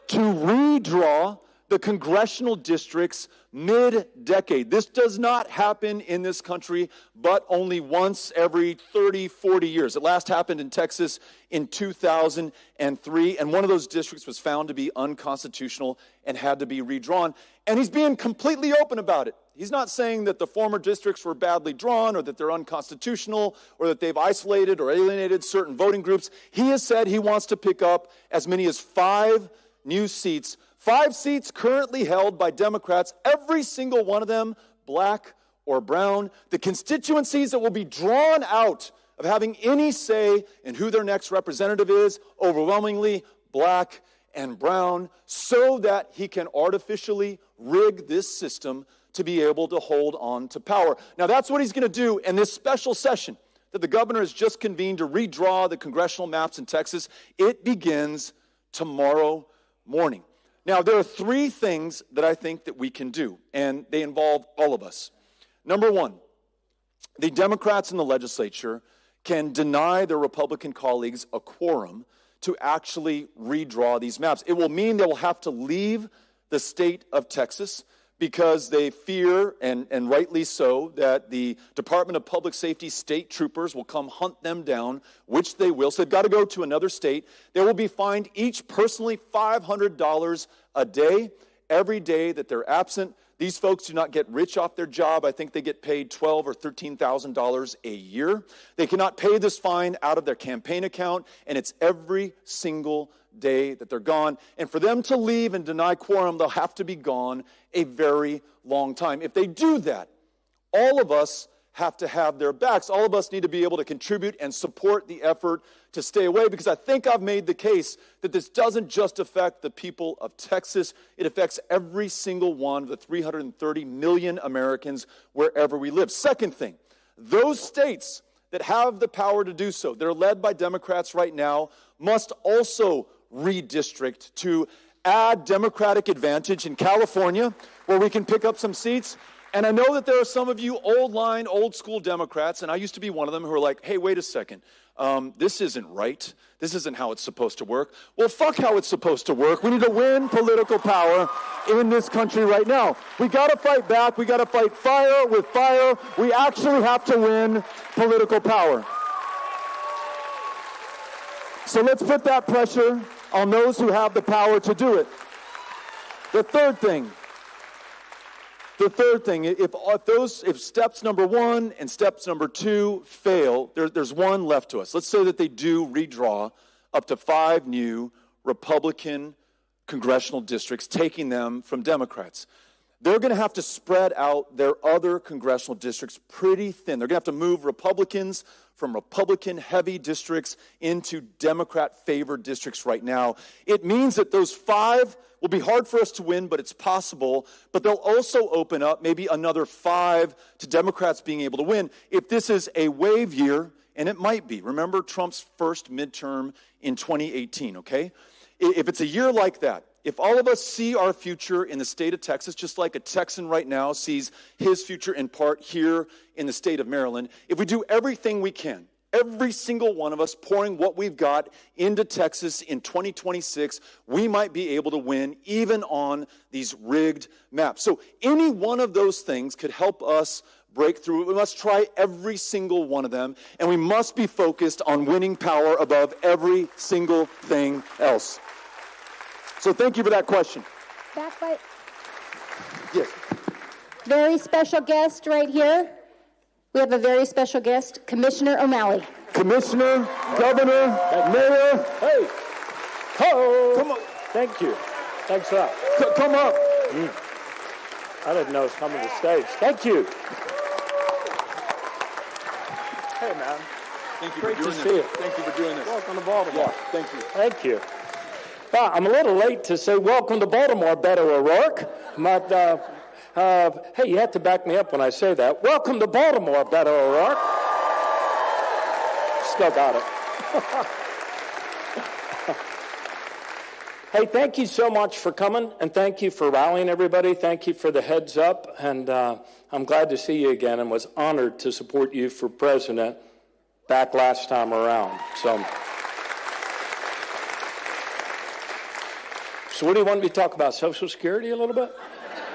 to redraw the congressional districts mid-decade. This does not happen in this country, but only once every 30, 40 years. It last happened in Texas in 2003, and one of those districts was found to be unconstitutional and had to be redrawn. And he's being completely open about it. He's not saying that the former districts were badly drawn or that they're unconstitutional or that they've isolated or alienated certain voting groups. He has said he wants to pick up as many as 5 new seats, 5 seats currently held by Democrats, every single one of them black or brown. The constituencies that will be drawn out of having any say in who their next representative is, overwhelmingly black and brown, so that he can artificially rig this system to be able to hold on to power. Now that's what he's going to do in this special session that the governor has just convened to redraw the congressional maps in Texas. It begins tomorrow morning. Now, there are 3 things that I think that we can do, and they involve all of us. Number 1, the Democrats in the legislature can deny their Republican colleagues a quorum to actually redraw these maps. It will mean they will have to leave the state of Texas because they fear, and rightly so, that the Department of Public Safety state troopers will come hunt them down, which they will. So they've got to go to another state. They will be fined each personally $500 a day, every day that they're absent. These folks do not get rich off their job. I think they get paid $12,000 or $13,000 a year. They cannot pay this fine out of their campaign account, and it's every single day that they're gone. And for them to leave and deny quorum, they'll have to be gone a very long time. If they do that, all of us have to have their backs. All of us need to be able to contribute and support the effort to stay away, because I think I've made the case that this doesn't just affect the people of Texas. It affects every single one of the 330 million Americans wherever we live. Second thing, those states that have the power to do so, that are led by Democrats right now, must also redistrict to add Democratic advantage in California, where we can pick up some seats. And I know that there are some of you old school Democrats, and I used to be one of them, who are like, hey, wait a second, this isn't right. This isn't how it's supposed to work. Well, fuck how it's supposed to work. We need to win political power in this country right now. We got to fight back. We got to fight fire with fire. We actually have to win political power. So let's put that pressure on those who have the power to do it. The third thing, if steps number 1 and steps number 2 fail, there's one left to us. Let's say that they do redraw up to 5 new Republican congressional districts, taking them from Democrats. They're going to have to spread out their other congressional districts pretty thin. They're going to have to move Republicans from Republican-heavy districts into Democrat-favored districts right now. It means that those 5 will be hard for us to win, but it's possible. But they'll also open up maybe another 5 to Democrats being able to win. If this is a wave year, and it might be. Remember Trump's first midterm in 2018, okay? If it's a year like that, if all of us see our future in the state of Texas, just like a Texan right now sees his future in part here in the state of Maryland, if we do everything we can, every single one of us pouring what we've got into Texas in 2026, we might be able to win even on these rigged maps. So any one of those things could help us break through. We must try every single one of them, and we must be focused on winning power above every single thing else. So thank you for that question. Back by Yes. very special guest right here. We have a very special guest, Commissioner O'Malley. Commissioner, Governor, Mayor. Hey. Ho. Come on. Thank you. Thanks a lot. Come up. I didn't know it was coming to the stage. Thank you. Hey, man. Thank you Great for doing to this. see you. Thank you for doing this. Welcome to Baltimore. Yeah, thank you. Thank you. Well, I'm a little late to say welcome to Baltimore, Beto O'Rourke. But, hey, you have to back me up when I say that. Welcome to Baltimore, Beto O'Rourke. Still got it. Hey, thank you so much for coming, and thank you for rallying everybody. Thank you for the heads up, and I'm glad to see you again and was honored to support you for president back last time around. So what do you want me to talk about? Social Security a little bit?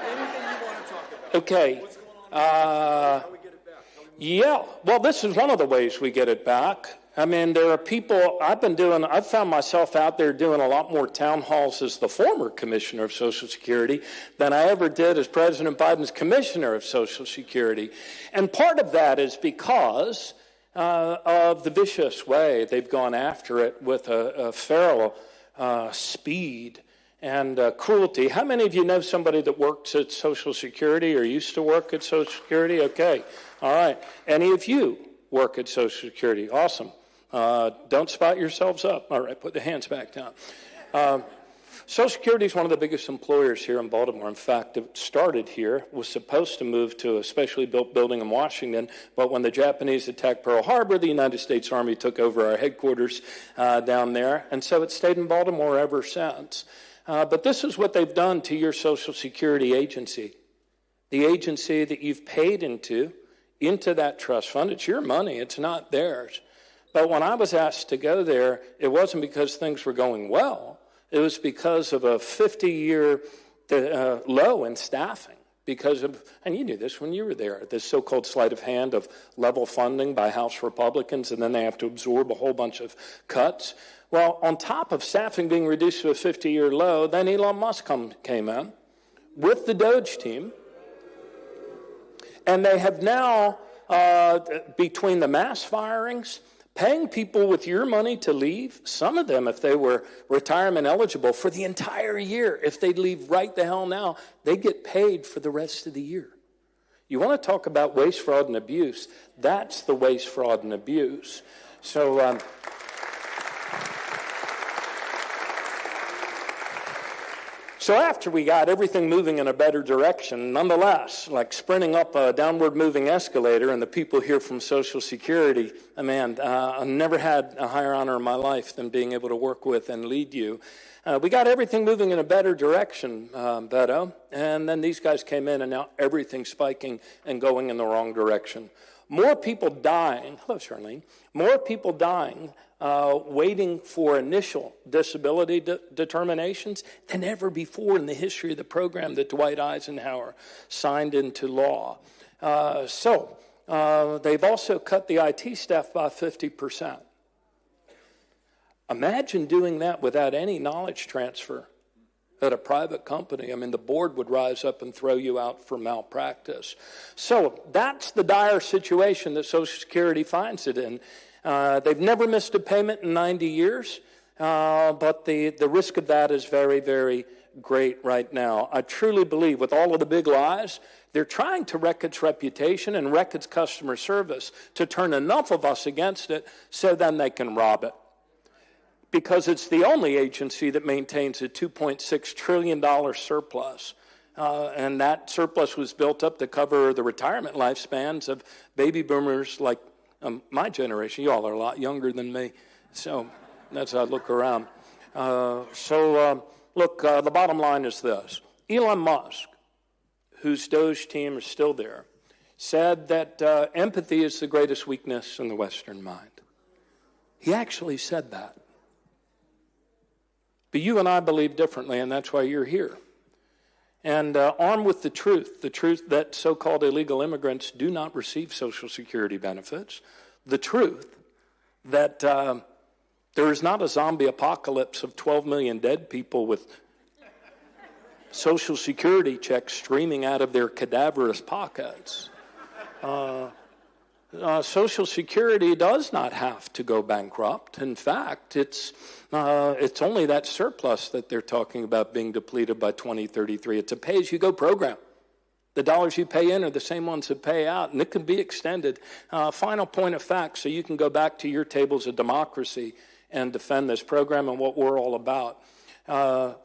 Anything you want to talk about. Okay. What's going on? How do we get it back? Yeah. Well, this is one of the ways we get it back. I mean, there are people, I've found myself out there doing a lot more town halls as the former commissioner of Social Security than I ever did as President Biden's commissioner of Social Security. And part of that is because of the vicious way they've gone after it with a feral speed and cruelty. How many of you know somebody that works at Social Security or used to work at Social Security? Okay. All right. Any of you work at Social Security? Awesome. Don't spot yourselves up. All right. Put the hands back down. Social Security is one of the biggest employers here in Baltimore. In fact, it started here, was supposed to move to a specially built building in Washington, but when the Japanese attacked Pearl Harbor, the United States Army took over our headquarters down there, and so it stayed in Baltimore ever since. But this is what they've done to your Social Security agency, the agency that you've paid into that trust fund. It's your money. It's not theirs. But when I was asked to go there, it wasn't because things were going well. It was because of a 50-year low in staffing. because of, and you knew this when you were there, this so-called sleight of hand of level funding by House Republicans, and then they have to absorb a whole bunch of cuts. Well, on top of staffing being reduced to a 50-year low, then Elon Musk came in with the Doge team, and they have now, between the mass firings, paying people with your money to leave, some of them, if they were retirement eligible, for the entire year. If they leave right the hell now, they get paid for the rest of the year. You want to talk about waste, fraud, and abuse? That's the waste, fraud, and abuse. So, So after we got everything moving in a better direction, nonetheless, like sprinting up a downward moving escalator, and the people here from Social Security, man, I've never had a higher honor in my life than being able to work with and lead you. We got everything moving in a better direction, Beto, and then these guys came in, and now everything's spiking and going in the wrong direction. More people dying, hello Charlene, more people dying waiting for initial disability determinations than ever before in the history of the program that Dwight Eisenhower signed into law. They've also cut the IT staff by 50%. Imagine doing that without any knowledge transfer at a private company. I mean, the board would rise up and throw you out for malpractice. So that's the dire situation that Social Security finds it in. They've never missed a payment in 90 years, but the risk of that is very, very great right now. I truly believe with all of the big lies, they're trying to wreck its reputation and wreck its customer service to turn enough of us against it so then they can rob it. Because it's the only agency that maintains a $2.6 trillion surplus. And that surplus was built up to cover the retirement lifespans of baby boomers like my generation. You all are a lot younger than me, so that's how I look around. Look, the bottom line is this. Elon Musk, whose Doge team is still there, said that empathy is the greatest weakness in the Western mind. He actually said that. But you and I believe differently, and that's why you're here. And armed with the truth that so-called illegal immigrants do not receive Social Security benefits, the truth that there is not a zombie apocalypse of 12 million dead people with Social Security checks streaming out of their cadaverous pockets. Social Security does not have to go bankrupt. In fact, it's only that surplus that they're talking about being depleted by 2033. It's a pay-as-you-go program. The dollars you pay in are the same ones that pay out, and it can be extended. Final point of fact, so you can go back to your tables of democracy and defend this program and what we're all about.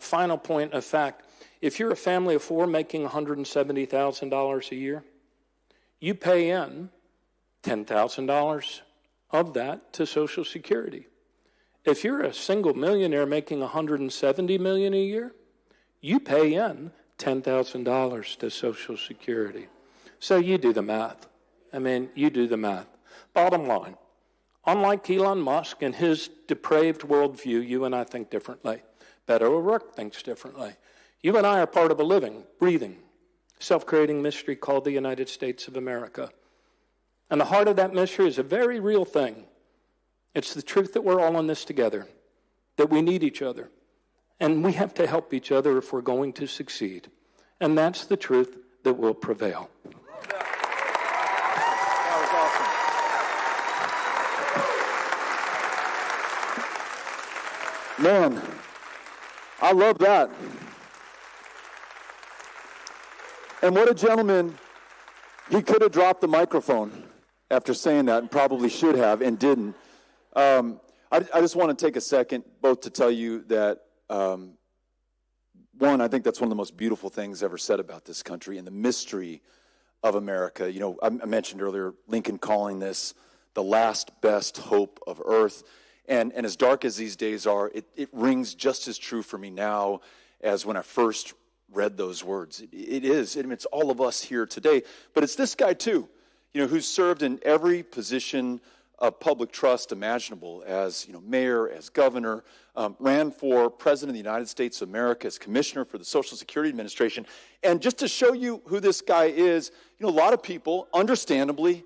Final point of fact, if you're a family of four making $170,000 a year, you pay in $10,000 of that to Social Security. If you're a single millionaire making $170 million a year, you pay in $10,000 to Social Security. So you do the math. You do the math. Bottom line, unlike Elon Musk and his depraved worldview, you and I think differently. Beto O'Rourke thinks differently. You and I are part of a living, breathing, self-creating mystery called the United States of America. And the heart of that mystery is a very real thing. It's the truth that we're all in this together, that we need each other, and we have to help each other if we're going to succeed. And that's the truth that will prevail. That was awesome. Man, I love that. And what a gentleman. He could have dropped the microphone after saying that, and probably should have, and didn't. I just want to take a second both to tell you that, one, I think that's one of the most beautiful things ever said about this country and the mystery of America. You know, I mentioned earlier Lincoln calling this the last best hope of earth. And as dark as these days are, it rings just as true for me now as when I first read those words. It is. It's all of us here today. But it's this guy, too, who's served in every position of public trust imaginable as mayor, as governor, ran for president of the United States of America, as commissioner for the Social Security Administration. And just to show you who this guy is, a lot of people, understandably,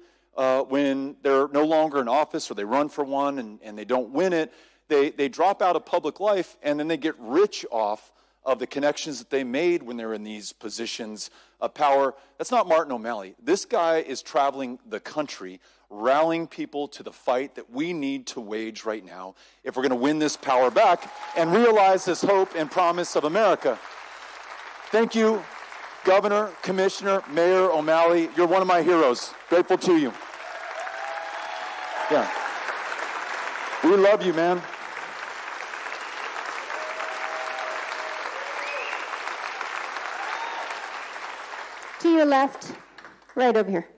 when they're no longer in office or they run for one and they don't win it, they drop out of public life and then they get rich off of the connections that they made when they're in these positions of power. That's not Martin O'Malley. This guy is traveling the country, rallying people to the fight that we need to wage right now if we're going to win this power back and realize this hope and promise of America. Thank you, Governor, Commissioner, Mayor O'Malley. You're one of my heroes. Grateful to you. Yeah. We love you, man. To your left, right over here.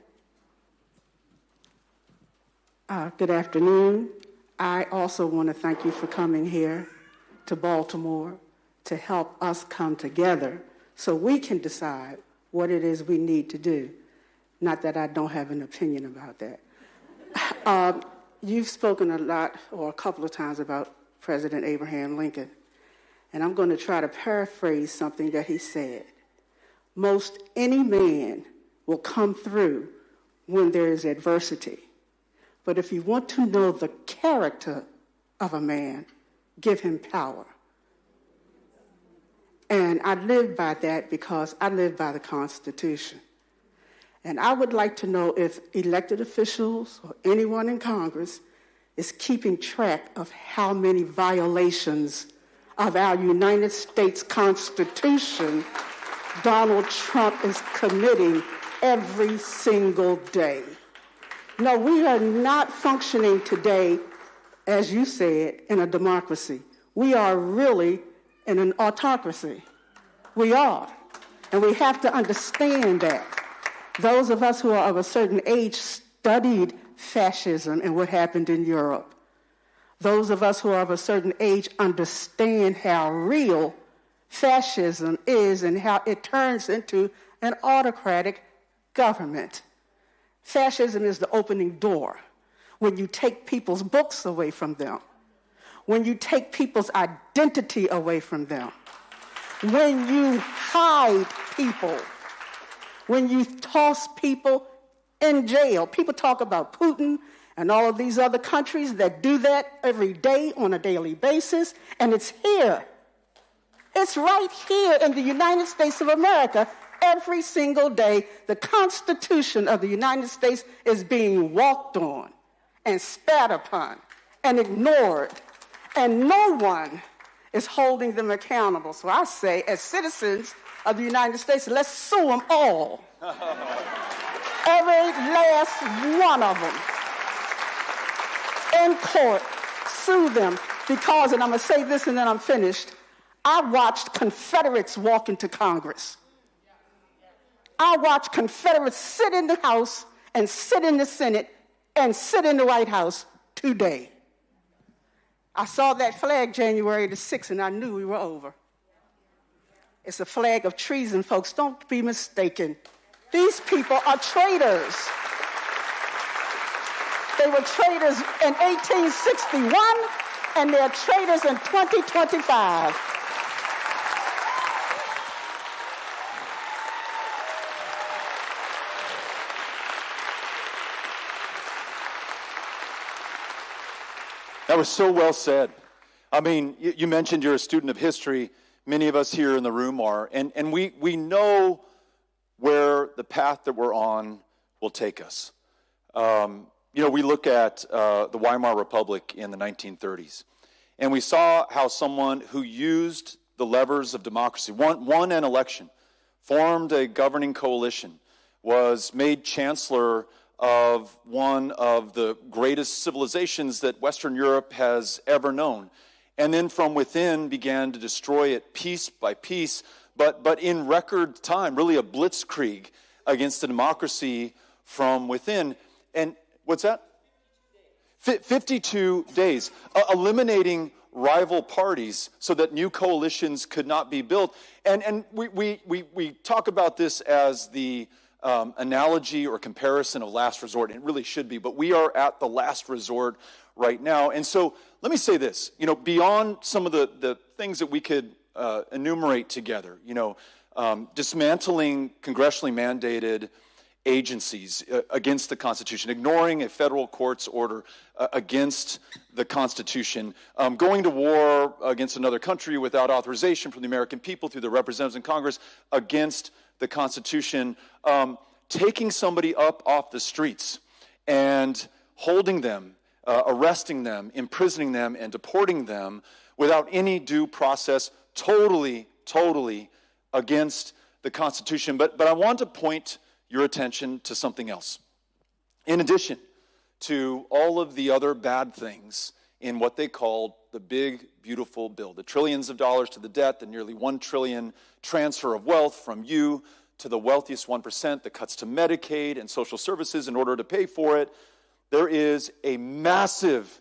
Good afternoon. I also want to thank you for coming here to Baltimore to help us come together so we can decide what it is we need to do. Not that I don't have an opinion about that. You've spoken a lot, or a couple of times, about President Abraham Lincoln, and I'm going to try to paraphrase something that he said. Most any man will come through when there is adversity. But if you want to know the character of a man, give him power. And I live by that because I live by the Constitution. And I would like to know if elected officials or anyone in Congress is keeping track of how many violations of our United States Constitution Donald Trump is committing every single day. No, we are not functioning today, as you said, in a democracy. We are really in an autocracy. We are. And we have to understand that. Those of us who are of a certain age studied fascism and what happened in Europe. Those of us who are of a certain age understand how real fascism is and how it turns into an autocratic government. Fascism is the opening door. When you take people's books away from them, when you take people's identity away from them, when you hide people, when you toss people in jail. People talk about Putin and all of these other countries that do that every day on a daily basis, and it's here. It's right here in the United States of America. Every single day, the Constitution of the United States is being walked on and spat upon and ignored, and no one is holding them accountable. So I say, as citizens of the United States, let's sue them all. Every last one of them. In court, sue them, because, and I'm going to say this and then I'm finished, I watched Confederates walk into Congress. I watched Confederates sit in the House and sit in the Senate and sit in the White House today. I saw that flag January the 6th and I knew we were over. It's a flag of treason, folks. Don't be mistaken. These people are traitors. They were traitors in 1861 and they're traitors in 2025. That was so well said. I mean, you mentioned you're a student of history. Many of us here in the room are. And we know where the path that we're on will take us. We look at the Weimar Republic in the 1930s. And we saw how someone who used the levers of democracy, won an election, formed a governing coalition, was made chancellor of one of the greatest civilizations that Western Europe has ever known, and then from within began to destroy it piece by piece, but in record time, really a blitzkrieg against the democracy from within. And what's that? 52 days, eliminating rival parties so that new coalitions could not be built. And we talk about this as the analogy or comparison of last resort. It really should be, but we are at the last resort right now. And so let me say this, beyond some of the things that we could enumerate together, dismantling congressionally mandated agencies against the Constitution, ignoring a federal court's order against the Constitution, going to war against another country without authorization from the American people through the representatives in Congress against the Constitution, taking somebody up off the streets and holding them, arresting them, imprisoning them, and deporting them without any due process, totally against the Constitution. But I want to point your attention to something else. In addition to all of the other bad things in what they called the big, beautiful bill, the trillions of dollars to the debt, the nearly $1 trillion transfer of wealth from you to the wealthiest 1%, the cuts to Medicaid and social services in order to pay for it, there is a massive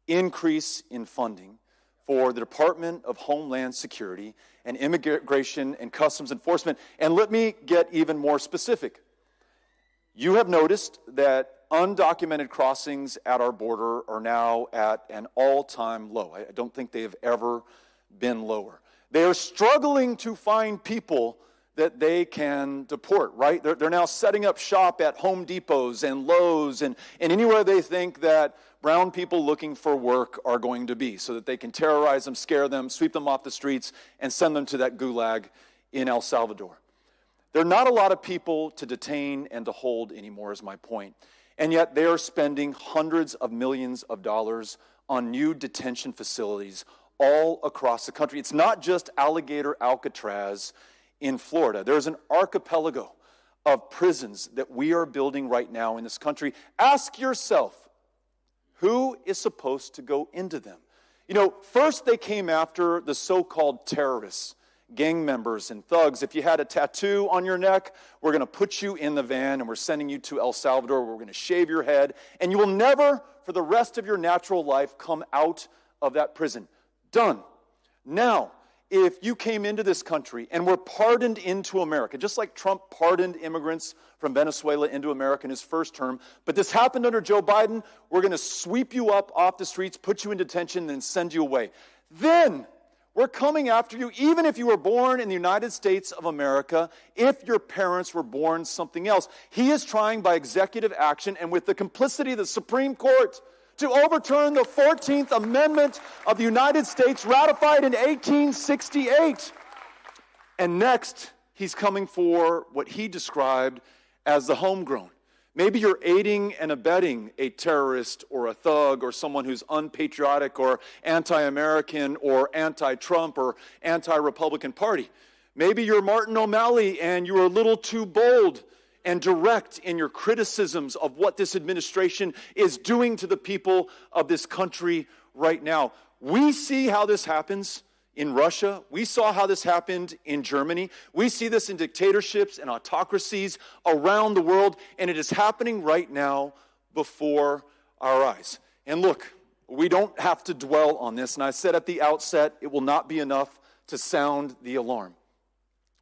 increase in funding for the Department of Homeland Security and Immigration and Customs Enforcement. And let me get even more specific. You have noticed that undocumented crossings at our border are now at an all-time low. I don't think they have ever been lower. They are struggling to find people that they can deport, right? They're now setting up shop at Home Depots and Lowe's and anywhere they think that brown people looking for work are going to be, so that they can terrorize them, scare them, sweep them off the streets, and send them to that gulag in El Salvador. There are not a lot of people to detain and to hold anymore, is my point. And yet they are spending hundreds of millions of dollars on new detention facilities all across the country. It's not just Alligator Alcatraz in Florida. There's an archipelago of prisons that we are building right now in this country. Ask yourself, who is supposed to go into them? First they came after the so-called terrorists, gang members and thugs. If you had a tattoo on your neck, we're going to put you in the van and we're sending you to El Salvador where we're going to shave your head, and you will never, for the rest of your natural life, come out of that prison. Done. Now, if you came into this country and were pardoned into America, just like Trump pardoned immigrants from Venezuela into America in his first term, but this happened under Joe Biden, we're going to sweep you up off the streets, put you in detention, and send you away. Then we're coming after you, even if you were born in the United States of America, if your parents were born something else. He is trying by executive action and with the complicity of the Supreme Court to overturn the 14th Amendment of the United States, ratified in 1868. And next, he's coming for what he described as the homegrown. Maybe you're aiding and abetting a terrorist or a thug or someone who's unpatriotic or anti-American or anti-Trump or anti-Republican Party. Maybe you're Martin O'Malley and you're a little too bold and direct in your criticisms of what this administration is doing to the people of this country right now. We see how this happens in Russia. We saw how this happened in Germany. We see this in dictatorships and autocracies around the world, and it is happening right now before our eyes. And look, we don't have to dwell on this, and I said at the outset, it will not be enough to sound the alarm.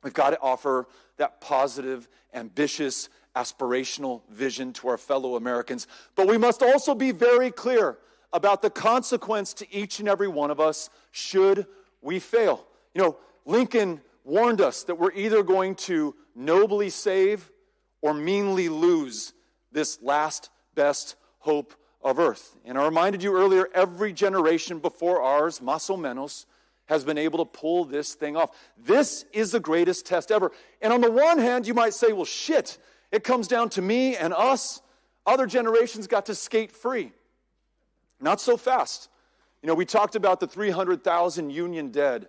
We've got to offer that positive, ambitious, aspirational vision to our fellow Americans. But we must also be very clear about the consequence to each and every one of us should we fail. Lincoln warned us that we're either going to nobly save or meanly lose this last best hope of earth. And I reminded you earlier, every generation before ours, más o menos, has been able to pull this thing off. This is the greatest test ever. And on the one hand, you might say, well, shit, it comes down to me and us. Other generations got to skate free. Not so fast. We talked about the 300,000 Union dead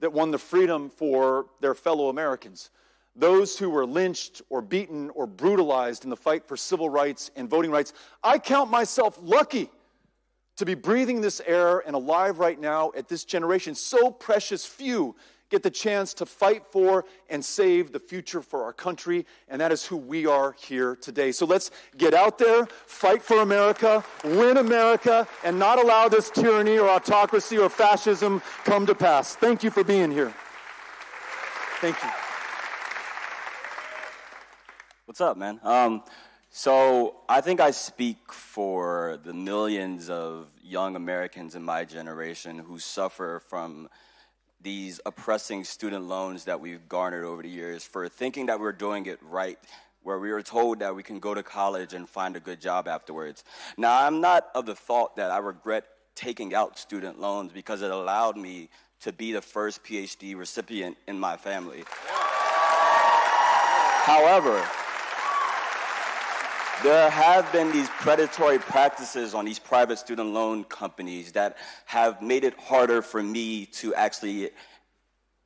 that won the freedom for their fellow Americans. Those who were lynched or beaten or brutalized in the fight for civil rights and voting rights. I count myself lucky to be breathing this air and alive right now at this generation. So precious few get the chance to fight for and save the future for our country, and that is who we are here today. So let's get out there, fight for America, win America, and not allow this tyranny or autocracy or fascism come to pass. Thank you for being here. Thank you. What's up, man? So I think I speak for the millions of young Americans in my generation who suffer from these oppressing student loans that we've garnered over the years for thinking that we're doing it right, where we were told that we can go to college and find a good job afterwards. Now, I'm not of the thought that I regret taking out student loans because it allowed me to be the first PhD recipient in my family. However, there have been these predatory practices on these private student loan companies that have made it harder for me to actually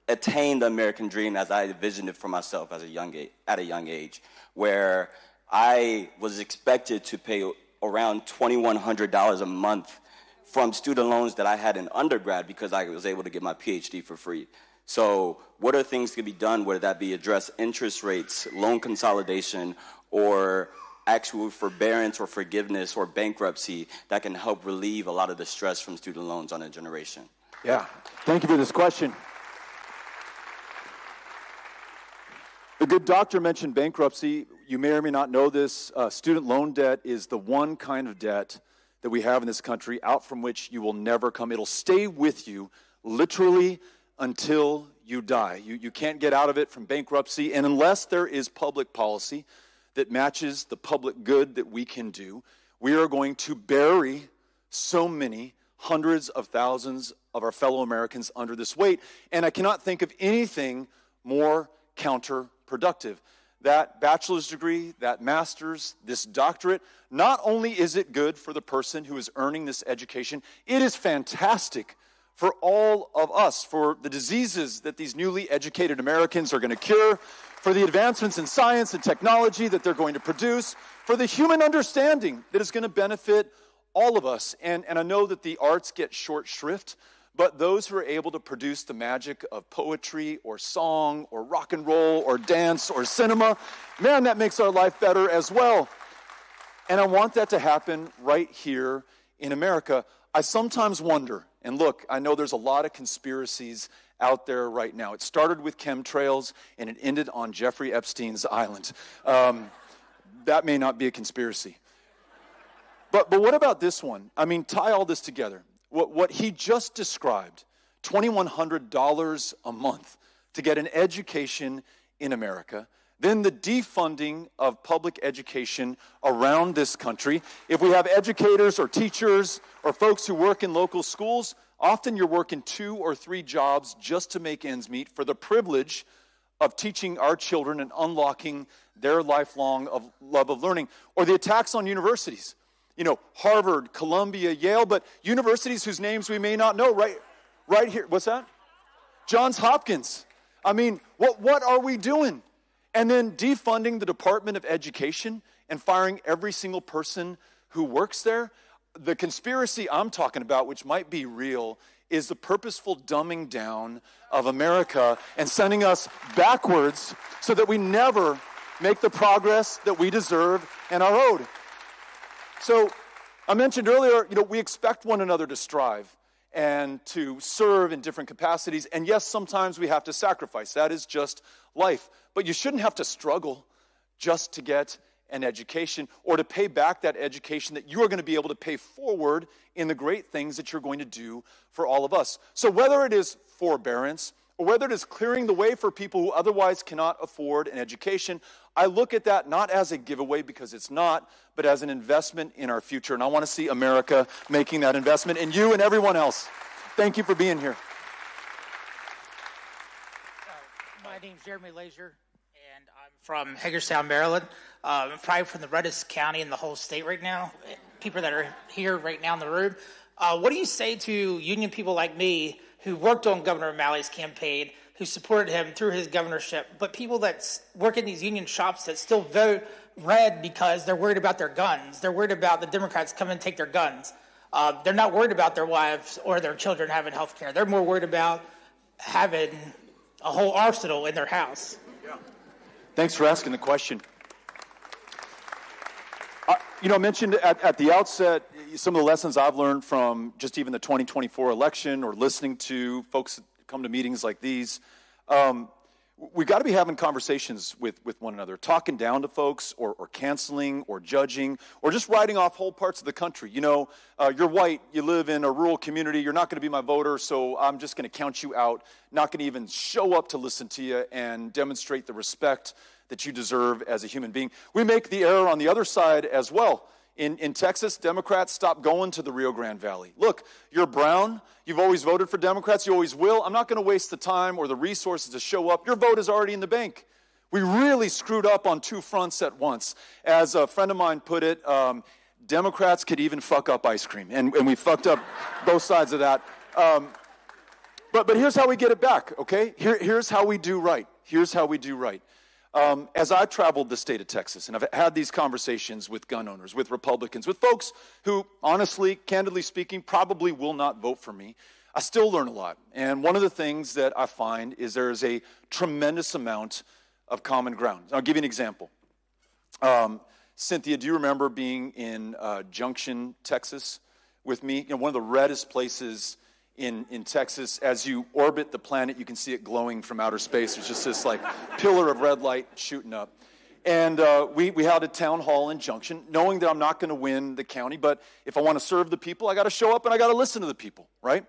attain the American dream as I envisioned it for myself at a young age, where I was expected to pay around $2,100 a month from student loans that I had in undergrad because I was able to get my PhD for free. So what are things that can be done, whether that be address interest rates, loan consolidation, or actual forbearance or forgiveness or bankruptcy that can help relieve a lot of the stress from student loans on a generation? Yeah, thank you for this question. The good doctor mentioned bankruptcy. You may or may not know this. Student loan debt is the one kind of debt that we have in this country out from which you will never come. It'll stay with you literally until you die. You can't get out of it from bankruptcy, and unless there is public policy that matches the public good that we can do, we are going to bury so many hundreds of thousands of our fellow Americans under this weight. And I cannot think of anything more counterproductive. That bachelor's degree, that master's, this doctorate, not only is it good for the person who is earning this education, it is fantastic for all of us, for the diseases that these newly educated Americans are going to cure, for the advancements in science and technology that they're going to produce, for the human understanding that is going to benefit all of us. And I know that the arts get short shrift, but those who are able to produce the magic of poetry or song or rock and roll or dance or cinema, man, that makes our life better as well. And I want that to happen right here in America. I sometimes wonder, and look, I know there's a lot of conspiracies out there right now. It started with chemtrails, and it ended on Jeffrey Epstein's island. That may not be a conspiracy. But what about this one? I mean, tie all this together. What he just described, $2,100 a month to get an education in America, then the defunding of public education around this country. If we have educators or teachers or folks who work in local schools, often you're working 2 or 3 jobs just to make ends meet for the privilege of teaching our children and unlocking their lifelong love of learning. Or the attacks on universities. You know, Harvard, Columbia, Yale, but universities whose names we may not know right here. What's that? Johns Hopkins. I mean, what are we doing? And then defunding the Department of Education and firing every single person who works there. The conspiracy I'm talking about, which might be real, is the purposeful dumbing down of America and sending us backwards so that we never make the progress that we deserve and are owed. So I mentioned earlier, we expect one another to strive and to serve in different capacities. And yes, sometimes we have to sacrifice. That is just life. But you shouldn't have to struggle just to get an education or to pay back that education that you are going to be able to pay forward in the great things that you're going to do for all of us. So whether it is forbearance or whether it is clearing the way for people who otherwise cannot afford an education, I look at that not as a giveaway, because it's not, but as an investment in our future. And I want to see America making that investment in you and everyone else. Thank you for being here. My name's Jeremy Lazier, and I'm from Hagerstown, Maryland. I'm probably from the reddest county in the whole state right now. People that are here right now in the room. What do you say to union people like me who worked on Governor O'Malley's campaign, who supported him through his governorship, but people that work in these union shops that still vote red because they're worried about their guns? They're worried about the Democrats coming and take their guns. They're not worried about their wives or their children having health care. They're more worried about having a whole arsenal in their house. Yeah. Thanks for asking the question. I mentioned at the outset some of the lessons I've learned from just even the 2024 election or listening to folks that come to meetings like these. we got to be having conversations with one another, talking down to folks or canceling or judging or just writing off whole parts of the country. You know, you're white, you live in a rural community, you're not going to be my voter, so I'm just going to count you out, not going to even show up to listen to you and demonstrate the respect that you deserve as a human being. We make the error on the other side as well. In Texas, Democrats stopped going to the Rio Grande Valley. Look, you're brown. You've always voted for Democrats. You always will. I'm not going to waste the time or the resources to show up. Your vote is already in the bank. We really screwed up on two fronts at once. As a friend of mine put it, Democrats could even fuck up ice cream. And we fucked up both sides of that. But here's how we get it back, okay? Here's how we do right. Here's how we do right. As I traveled the state of Texas, and I've had these conversations with gun owners, with Republicans, with folks who, honestly, candidly speaking, probably will not vote for me, I still learn a lot. And one of the things that I find is there is a tremendous amount of common ground. I'll give you an example. Cynthia, do you remember being in Junction, Texas with me? You know, one of the reddest places in Texas. As you orbit the planet, you can see it glowing from outer space. There's just this like pillar of red light shooting up. And we held a town hall in Junction, knowing that I'm not going to win the county, but if I want to serve the people, I got to show up and I got to listen to the people, right?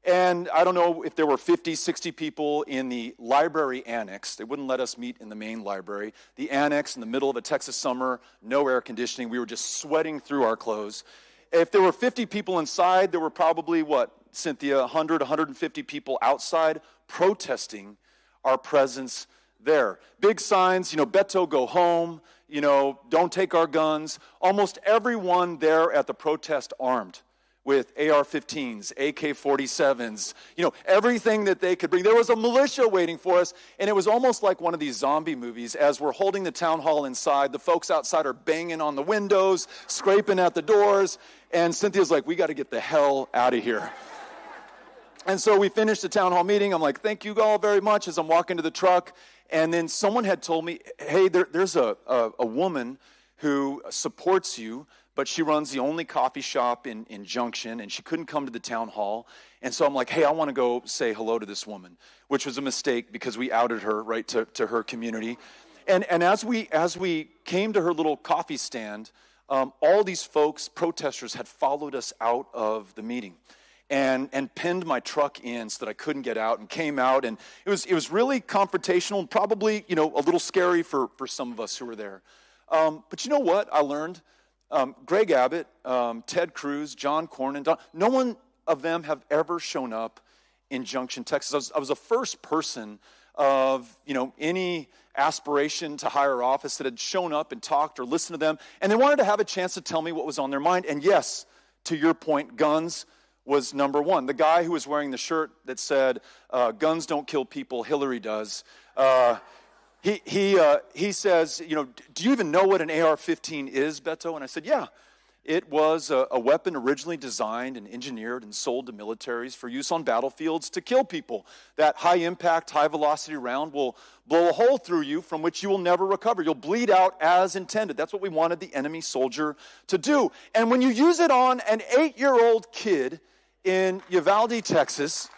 And I don't know if there were 50, 60 people in the library annex. They wouldn't let us meet in the main library. The annex in the middle of a Texas summer, no air conditioning. We were just sweating through our clothes. If there were 50 people inside, there were probably, what, Cynthia, 100, 150 people outside protesting our presence there. Big signs, you know, Beto, go home, you know, don't take our guns. Almost everyone there at the protest armed with AR-15s, AK-47s, you know, everything that they could bring. There was a militia waiting for us, and it was almost like one of these zombie movies. As we're holding the town hall inside, the folks outside are banging on the windows, scraping at the doors, and Cynthia's like, we got to get the hell out of here. And so we finished the town hall meeting. I'm like, thank you all very much, as I'm walking to the truck. And then someone had told me, hey, there's a woman who supports you, but she runs the only coffee shop in Junction, and she couldn't come to the town hall. And so I'm like, hey, I want to go say hello to this woman, which was a mistake because we outed her, right, to her community. And as we came to her little coffee stand, all these folks, protesters, had followed us out of the meeting and pinned my truck in so that I couldn't get out, and came out. And it was really confrontational and probably, you know, a little scary for some of us who were there. But you know what I learned? Greg Abbott, Ted Cruz, John Cornyn, no one of them have ever shown up in Junction, Texas. I was the first person of, you know, any aspiration to higher office that had shown up and talked or listened to them, and they wanted to have a chance to tell me what was on their mind. And yes, to your point, guns was number one. The guy who was wearing the shirt that said, guns don't kill people, Hillary does, he says, you know, do you even know what an AR-15 is, Beto? And I said, yeah. It was a weapon originally designed and engineered and sold to militaries for use on battlefields to kill people. That high-impact, high-velocity round will blow a hole through you from which you will never recover. You'll bleed out as intended. That's what we wanted the enemy soldier to do. And when you use it on an 8-year-old kid in Uvalde, Texas,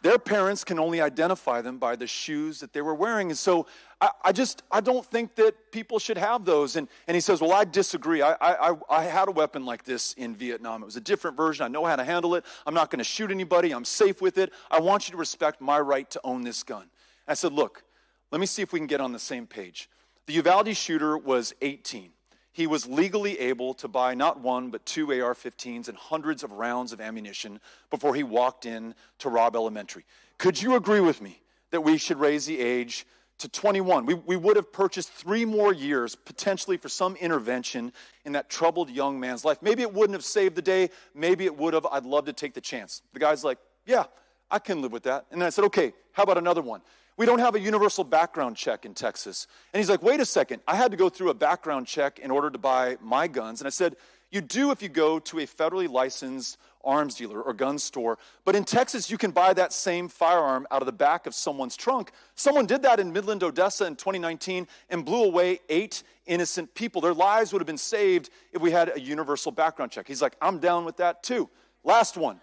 their parents can only identify them by the shoes that they were wearing. And so I don't think that people should have those. And he says, well, I disagree. I had a weapon like this in Vietnam. It was a different version. I know how to handle it. I'm not going to shoot anybody. I'm safe with it. I want you to respect my right to own this gun. And I said, look, let me see if we can get on the same page. The Uvalde shooter was 18. He was legally able to buy not one, but two AR-15s and hundreds of rounds of ammunition before he walked in to Robb Elementary. Could you agree with me that we should raise the age to 21? We would have purchased 3 more years, potentially, for some intervention in that troubled young man's life. Maybe it wouldn't have saved the day. Maybe it would have. I'd love to take the chance. The guy's like, yeah, I can live with that. And I said, okay, how about another one? We don't have a universal background check in Texas. And he's like, wait a second. I had to go through a background check in order to buy my guns. And I said, you do if you go to a federally licensed arms dealer or gun store. But in Texas, you can buy that same firearm out of the back of someone's trunk. Someone did that in Midland, Odessa in 2019 and blew away 8 innocent people. Their lives would have been saved if we had a universal background check. He's like, I'm down with that too. Last one,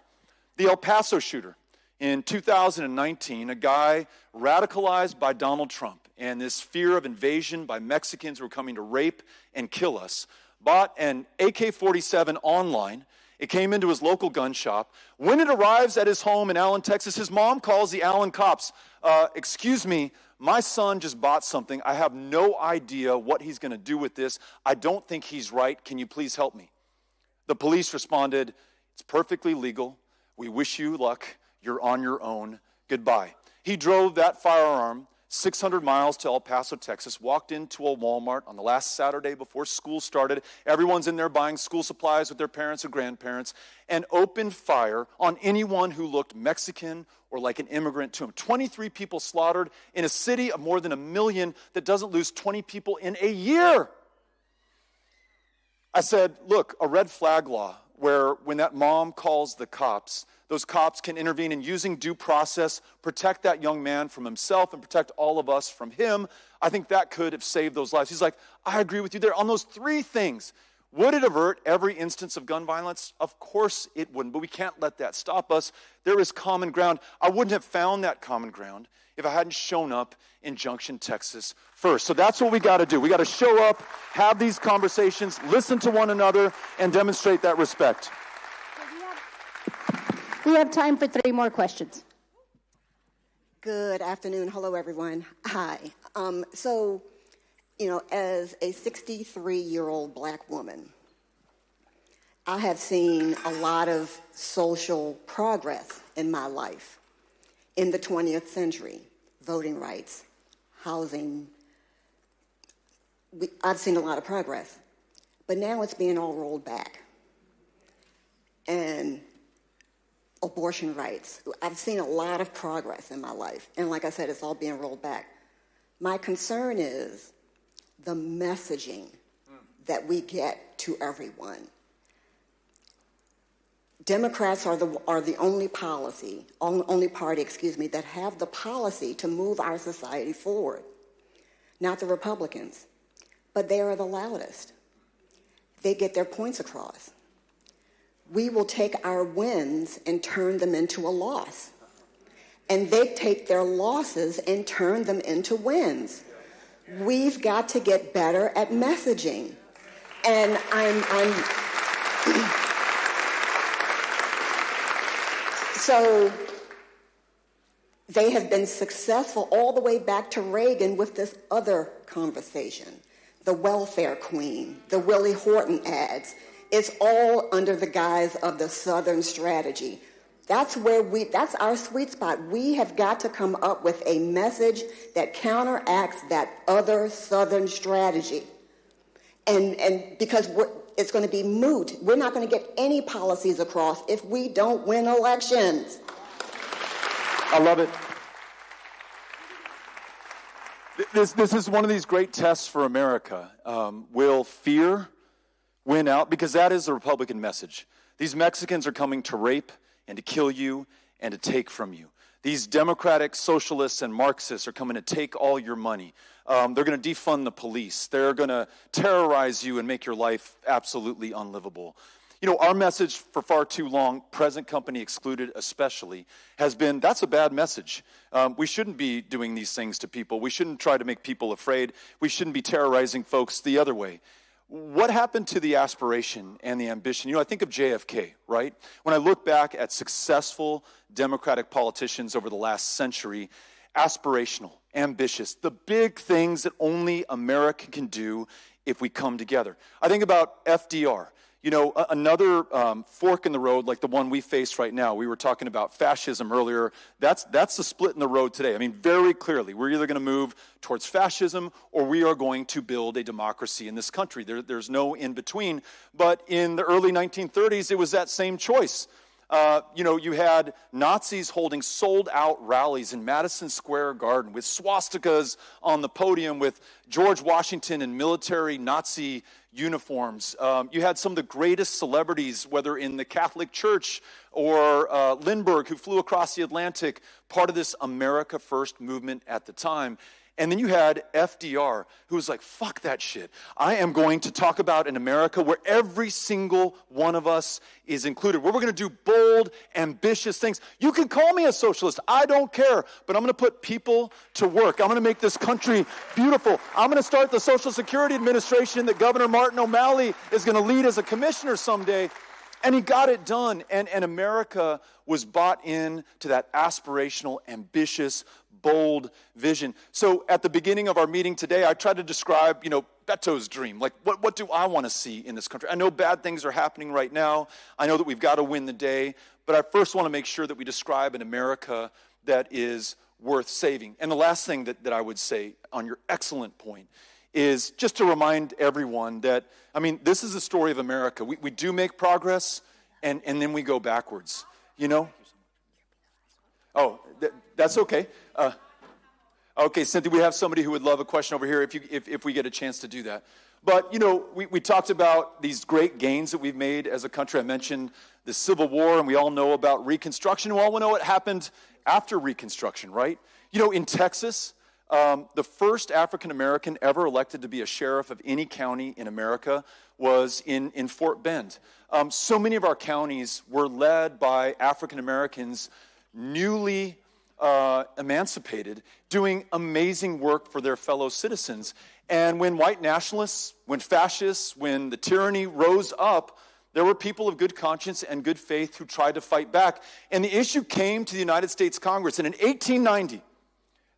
the El Paso shooter. In 2019, a guy radicalized by Donald Trump and this fear of invasion by Mexicans who are coming to rape and kill us, bought an AK-47 online. It came into his local gun shop. When it arrives at his home in Allen, Texas, his mom calls the Allen cops. Excuse me, my son just bought something. I have no idea what he's going to do with this. I don't think he's right. Can you please help me? The police responded, it's perfectly legal. We wish you luck. You're on your own. Goodbye. He drove that firearm 600 miles to El Paso, Texas, walked into a Walmart on the last Saturday before school started. Everyone's in there buying school supplies with their parents or grandparents, and opened fire on anyone who looked Mexican or like an immigrant to him. 23 people slaughtered in a city of more than 1 million that doesn't lose 20 people in a year. I said, look, a red flag law where when that mom calls the cops, those cops can intervene in using due process, protect that young man from himself and protect all of us from him. I think that could have saved those lives. He's like, I agree with you there. On those three things, would it avert every instance of gun violence? Of course it wouldn't, but we can't let that stop us. There is common ground. I wouldn't have found that common ground if I hadn't shown up in Junction, Texas first. So that's what we got to do. We got to show up, have these conversations, listen to one another, and demonstrate that respect. We have time for 3 more questions. Good afternoon. Hello, everyone. Hi. As a 63-year-old black woman, I have seen a lot of social progress in my life in the 20th century. Voting rights, housing. I've seen a lot of progress. But now it's being all rolled back. And abortion rights. I've seen a lot of progress in my life. And like I said, it's all being rolled back. My concern is the messaging that we get to everyone. Democrats are the only party that have the policy to move our society forward. Not the Republicans. But they are the loudest. They get their points across. We will take our wins and turn them into a loss. And they take their losses and turn them into wins. We've got to get better at messaging. And so they have been successful all the way back to Reagan with this other conversation. The welfare queen, the Willie Horton ads. It's all under the guise of the Southern strategy. That's our sweet spot. We have got to come up with a message that counteracts that other Southern strategy. And because it's going to be moot. We're not going to get any policies across if we don't win elections. I love it. This is one of these great tests for America. Will fear win out? Because that is the Republican message. These Mexicans are coming to rape and to kill you and to take from you. These democratic socialists and Marxists are coming to take all your money. They're going to defund the police. They're going to terrorize you and make your life absolutely unlivable. You know, our message for far too long, present company excluded especially, has been that's a bad message. We shouldn't be doing these things to people. We shouldn't try to make people afraid. We shouldn't be terrorizing folks the other way. What happened to the aspiration and the ambition? You know, I think of JFK, right? When I look back at successful Democratic politicians over the last century, aspirational, ambitious, the big things that only America can do if we come together. I think about FDR. You know, another fork in the road like the one we face right now. We were talking about fascism earlier. That's the split in the road today. I mean, very clearly, we're either going to move towards fascism or we are going to build a democracy in this country. There's no in between. But in the early 1930s, it was that same choice. You had Nazis holding sold-out rallies in Madison Square Garden with swastikas on the podium with George Washington in military Nazi uniforms. You had some of the greatest celebrities, whether in the Catholic Church or Lindbergh, who flew across the Atlantic, part of this America First movement at the time. And then you had FDR, who was like, fuck that shit. I am going to talk about an America where every single one of us is included, where we're going to do bold, ambitious things. You can call me a socialist. I don't care. But I'm going to put people to work. I'm going to make this country beautiful. I'm going to start the Social Security Administration that Governor Martin O'Malley is going to lead as a commissioner someday. And he got it done. And America was bought in to that aspirational, ambitious, bold vision. So at the beginning of our meeting today, I tried to describe, Beto's dream. Like, what do I want to see in this country? I know bad things are happening right now. I know that we've got to win the day. But I first want to make sure that we describe an America that is worth saving. And the last thing that I would say on your excellent point is just to remind everyone that, this is the story of America. We do make progress, and then we go backwards, Oh, that's okay. Okay, Cynthia, we have somebody who would love a question over here if we get a chance to do that. But, we talked about these great gains that we've made as a country. I mentioned the Civil War, and we all know about Reconstruction. We all know what happened after Reconstruction, right? In Texas, the first African-American ever elected to be a sheriff of any county in America was in Fort Bend. So many of our counties were led by African-Americans newly emancipated, doing amazing work for their fellow citizens. And when white nationalists, when fascists, when the tyranny rose up, there were people of good conscience and good faith who tried to fight back. And the issue came to the United States Congress. And in 1890,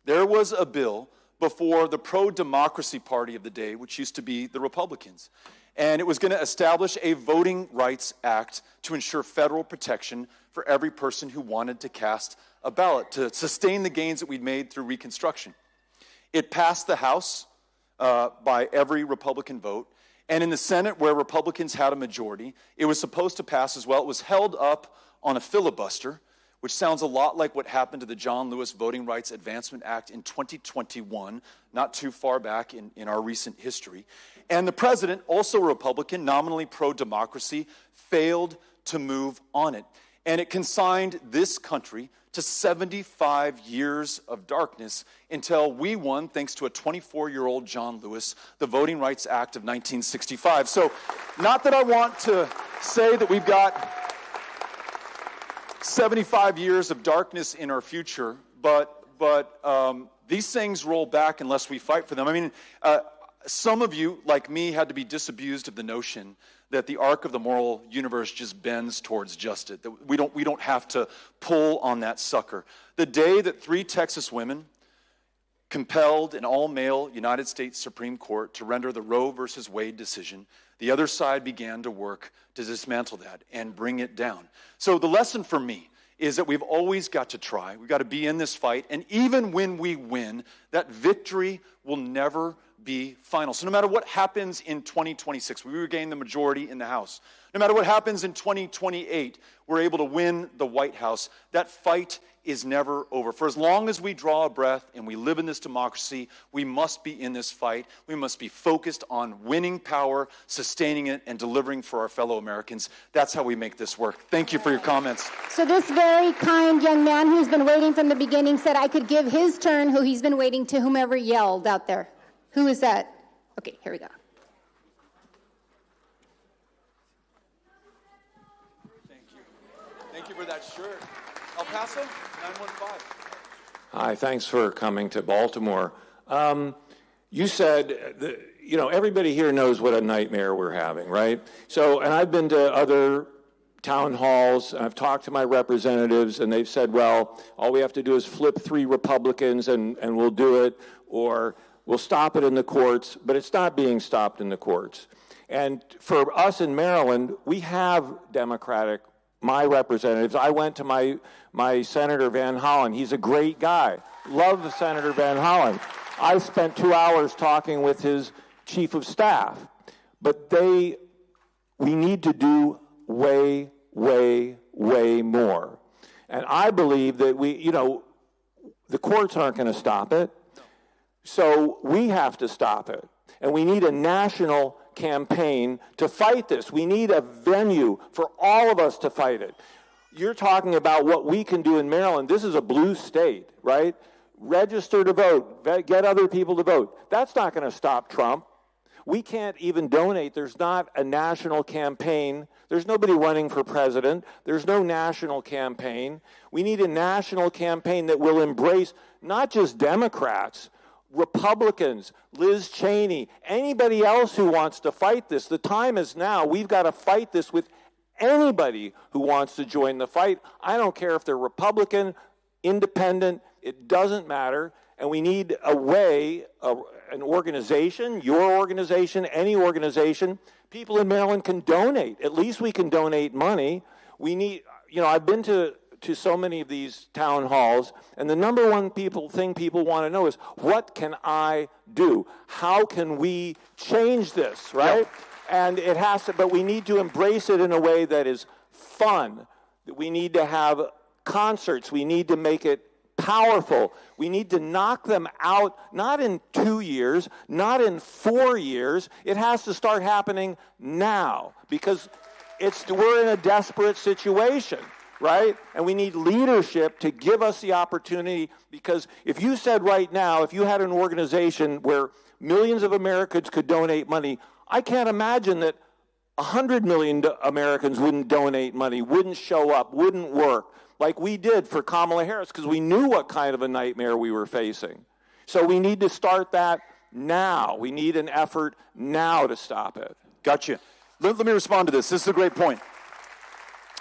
there was a bill before the pro-democracy party of the day, which used to be the Republicans. And it was going to establish a Voting Rights Act to ensure federal protection for every person who wanted to cast a ballot, to sustain the gains that we'd made through Reconstruction. It passed the House by every Republican vote. And in the Senate, where Republicans had a majority, it was supposed to pass as well. It was held up on a filibuster, which sounds a lot like what happened to the John Lewis Voting Rights Advancement Act in 2021, not too far back in our recent history. And the president, also a Republican, nominally pro-democracy, failed to move on it. And it consigned this country to 75 years of darkness until we won, thanks to a 24-year-old John Lewis, the Voting Rights Act of 1965. So not that I want to say that we've got 75 years of darkness in our future, but these things roll back unless we fight for them. Some of you, like me, had to be disabused of the notion that the arc of the moral universe just bends towards justice, that we don't have to pull on that sucker. The day that 3 Texas women compelled an all-male United States Supreme Court to render the Roe versus Wade decision, the other side began to work to dismantle that and bring it down. So the lesson for me is that we've always got to try. We've got to be in this fight. And even when we win, that victory will never be final. So no matter what happens in 2026, we regain the majority in the House. No matter what happens in 2028, we're able to win the White House. That fight is never over. For as long as we draw a breath and we live in this democracy, we must be in this fight. We must be focused on winning power, sustaining it, and delivering for our fellow Americans. That's how we make this work. Thank you for your comments. So this very kind young man who's been waiting from the beginning said I could give his turn, who he's been waiting to whomever yelled out there. Who is that? Okay, here we go. Thank you. Thank you for that shirt. El Paso, 915. Hi, thanks for coming to Baltimore. You said, everybody here knows what a nightmare we're having, right? So, and I've been to other town halls, and I've talked to my representatives, and they've said, well, all we have to do is flip 3 Republicans and we'll do it, or we'll stop it in the courts, but it's not being stopped in the courts. And for us in Maryland, we have my representatives. I went to my Senator Van Hollen. He's a great guy. Love Senator Van Hollen. I spent 2 hours talking with his chief of staff. But we need to do way, way, way more. And I believe that the courts aren't going to stop it. So we have to stop it. And we need a national campaign to fight this. We need a venue for all of us to fight it. You're talking about what we can do in Maryland. This is a blue state, right? register to vote, get other people to vote. That's not going to stop Trump. We can't even donate. There's not a national campaign. There's nobody running for president. There's no national campaign. We need a national campaign that will embrace not just Democrats, Republicans, Liz Cheney, anybody else who wants to fight this. The time is now. We've got to fight this with anybody who wants to join the fight. I don't care if they're Republican, independent, it doesn't matter. And we need a way, an organization, your organization, any organization. People in Maryland can donate. At least we can donate money. We need, I've been to so many of these town halls, and the number one thing people want to know is, what can I do? How can we change this, right? Yep. And it has to, but we need to embrace it in a way that is fun. We need to have concerts. We need to make it powerful. We need to knock them out, not in 2 years, not in 4 years. It has to start happening now, because we're in a desperate situation, right? And we need leadership to give us the opportunity, because if you said right now, if you had an organization where millions of Americans could donate money, I can't imagine that 100 million Americans wouldn't donate money, wouldn't show up, wouldn't work, like we did for Kamala Harris, because we knew what kind of a nightmare we were facing. So we need to start that now. We need an effort now to stop it. Gotcha. Let me respond to this. This is a great point.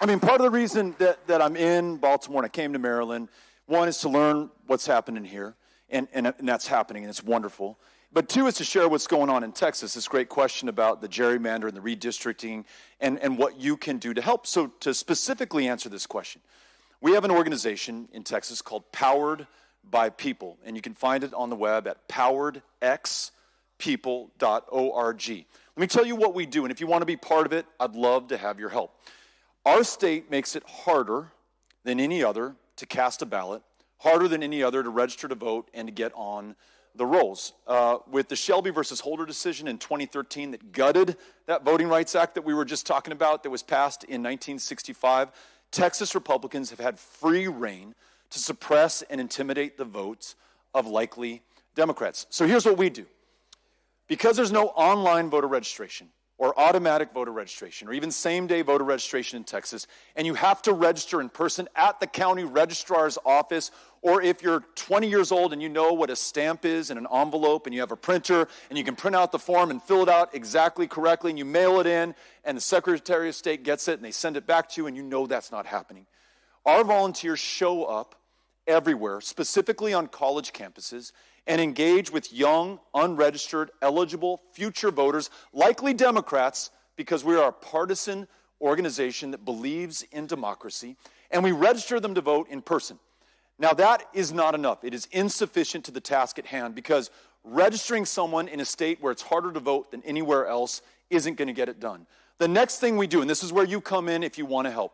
I mean, part of the reason that I'm in Baltimore and I came to Maryland, one is to learn what's happening here, and that's happening, and it's wonderful. But two is to share what's going on in Texas, this great question about the gerrymander and the redistricting and what you can do to help. So to specifically answer this question, we have an organization in Texas called Powered by People, and you can find it on the web at poweredxpeople.org. Let me tell you what we do, and if you want to be part of it, I'd love to have your help. Our state makes it harder than any other to cast a ballot, harder than any other to register to vote and to get on the rolls. With the Shelby versus Holder decision in 2013 that gutted that Voting Rights Act that we were just talking about that was passed in 1965, Texas Republicans have had free rein to suppress and intimidate the votes of likely Democrats. So here's what we do. Because there's no online voter registration or automatic voter registration or even same-day voter registration in Texas, and you have to register in person at the county registrar's office, or if you're 20 years old and you know what a stamp is in an envelope and you have a printer and you can print out the form and fill it out exactly correctly and you mail it in and the Secretary of State gets it and they send it back to you and you know that's not happening. Our volunteers show up everywhere, specifically on college campuses, and engage with young, unregistered, eligible future voters, likely Democrats, because we are a partisan organization that believes in democracy, and we register them to vote in person. Now, that is not enough. It is insufficient to the task at hand, because registering someone in a state where it's harder to vote than anywhere else isn't going to get it done. The next thing we do, and this is where you come in if you want to help,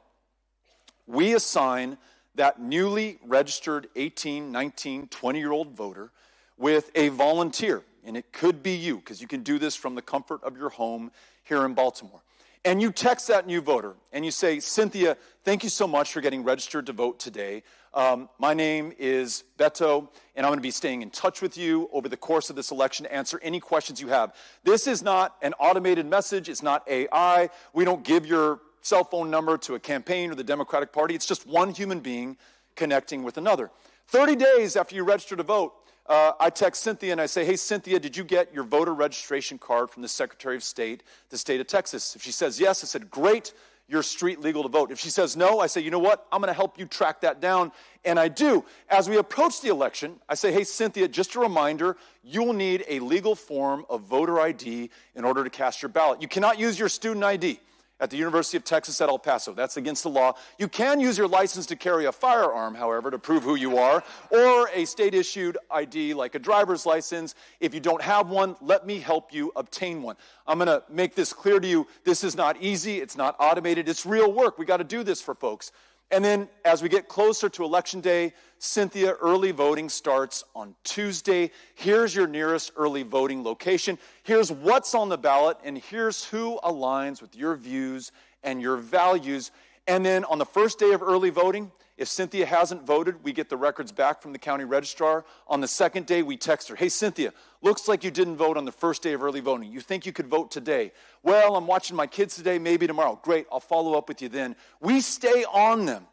we assign that newly registered 18, 19, 20-year-old voter with a volunteer, and it could be you, because you can do this from the comfort of your home here in Baltimore. And you text that new voter, and you say, Cynthia, thank you so much for getting registered to vote today. My name is Beto, and I'm going to be staying in touch with you over the course of this election to answer any questions you have. This is not an automated message. It's not AI. We don't give your cell phone number to a campaign or the Democratic Party. It's just one human being connecting with another. 30 days after you register to vote, I text Cynthia and I say, hey, Cynthia, did you get your voter registration card from the Secretary of State, the state of Texas? If she says yes, I said, great, you're street legal to vote. If she says no, I say, you know what, I'm going to help you track that down. And I do. As we approach the election, I say, hey, Cynthia, just a reminder, you will need a legal form of voter ID in order to cast your ballot. You cannot use your student ID at the University of Texas at El Paso. That's against the law. You can use your license to carry a firearm, however, to prove who you are, or a state-issued ID like a driver's license. If you don't have one, let me help you obtain one. I'm going to make this clear to you. This is not easy. It's not automated. It's real work. We got to do this for folks. And then as we get closer to Election Day, Cynthia, early voting starts on Tuesday. Here's your nearest early voting location. Here's what's on the ballot, and here's who aligns with your views and your values. And then on the first day of early voting, If Cynthia hasn't voted, we get the records back from the county registrar. On the second day, we text her, hey, Cynthia, looks like you didn't vote on the first day of early voting. You think you could vote today? Well, I'm watching my kids today, maybe tomorrow. Great, I'll follow up with you then. We stay on them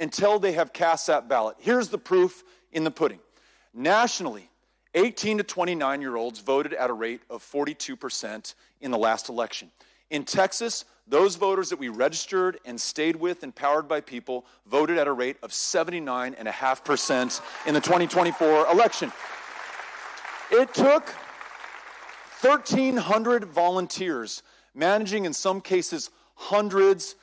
until they have cast that ballot. Here's the proof in the pudding. Nationally, 18 to 29-year-olds voted at a rate of 42% in the last election. In Texas, those voters that we registered and stayed with and powered by people voted at a rate of 79.5% in the 2024 election. It took 1,300 volunteers, managing in some cases hundreds,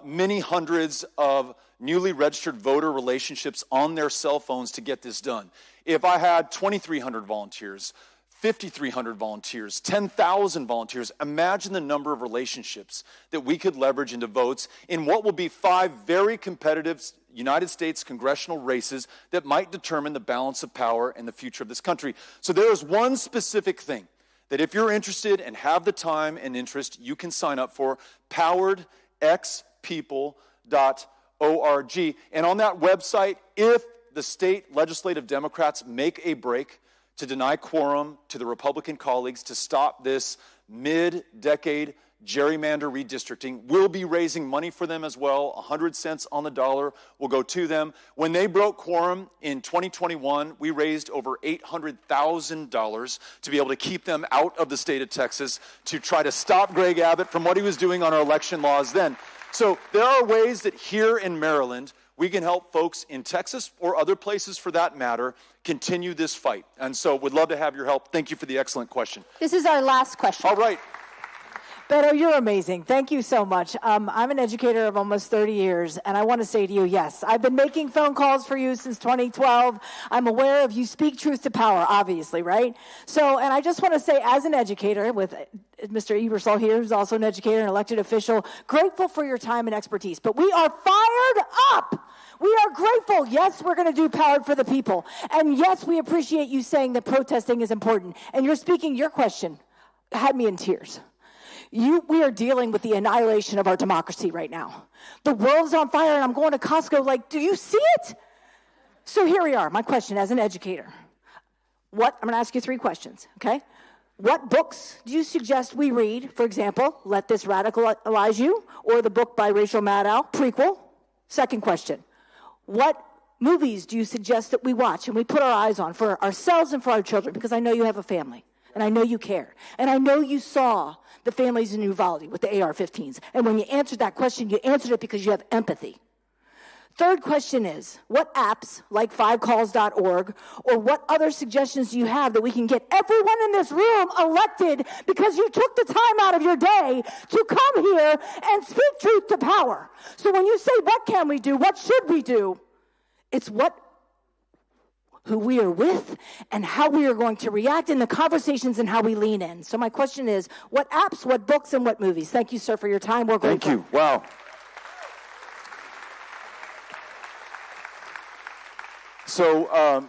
many hundreds of newly registered voter relationships on their cell phones to get this done. If I had 2,300 volunteers, 5,300 volunteers, 10,000 volunteers, imagine the number of relationships that we could leverage into votes in what will be 5 very competitive United States congressional races that might determine the balance of power and the future of this country. So there is one specific thing that if you're interested and have the time and interest, you can sign up for, poweredxpeople.org. And on that website, if the state legislative Democrats make a break to deny quorum to the Republican colleagues to stop this mid-decade gerrymander redistricting, we'll be raising money for them as well. 100 cents on the dollar will go to them. When they broke quorum in 2021, we raised over $800,000 to be able to keep them out of the state of Texas to try to stop Greg Abbott from what he was doing on our election laws then. So there are ways that here in Maryland, we can help folks in Texas or other places for that matter continue this fight. And so would love to have your help. Thank you for the excellent question. This is our last question. All right. Beto, you're amazing. Thank you so much. I'm an educator of almost 30 years, and I want to say to you, yes, I've been making phone calls for you since 2012. I'm aware of you speak truth to power, obviously, right? So, and I just want to say, as an educator, with Mr. Ebersol here, who's also an educator and elected official, grateful for your time and expertise. But we are fired up. We are grateful. Yes, we're going to do Powered for the People. And yes, we appreciate you saying that protesting is important. And you're speaking, your question had me in tears. We are dealing with the annihilation of our democracy right now. The world is on fire, and I'm going to Costco like, do you see it? So here we are. My question as an educator. I'm going to ask you 3 questions, okay? What books do you suggest we read? For example, Let This Radicalize You, or the book by Rachel Maddow, prequel. Second question. What movies do you suggest that we watch and we put our eyes on for ourselves and for our children? Because I know you have a family, and I know you care. And I know you saw the families in Uvalde with the AR-15s. And when you answered that question, you answered it because you have empathy. Third question is, what apps like 5calls.org or what other suggestions do you have that we can get everyone in this room elected because you took the time out of your day to come here and speak truth to power? So when you say, what can we do? What should we do? It's who we are with and how we are going to react in the conversations and how we lean in. So my question is, what apps, what books, and what movies? Thank you, sir, for your time. We're grateful. Thank you. Wow. So,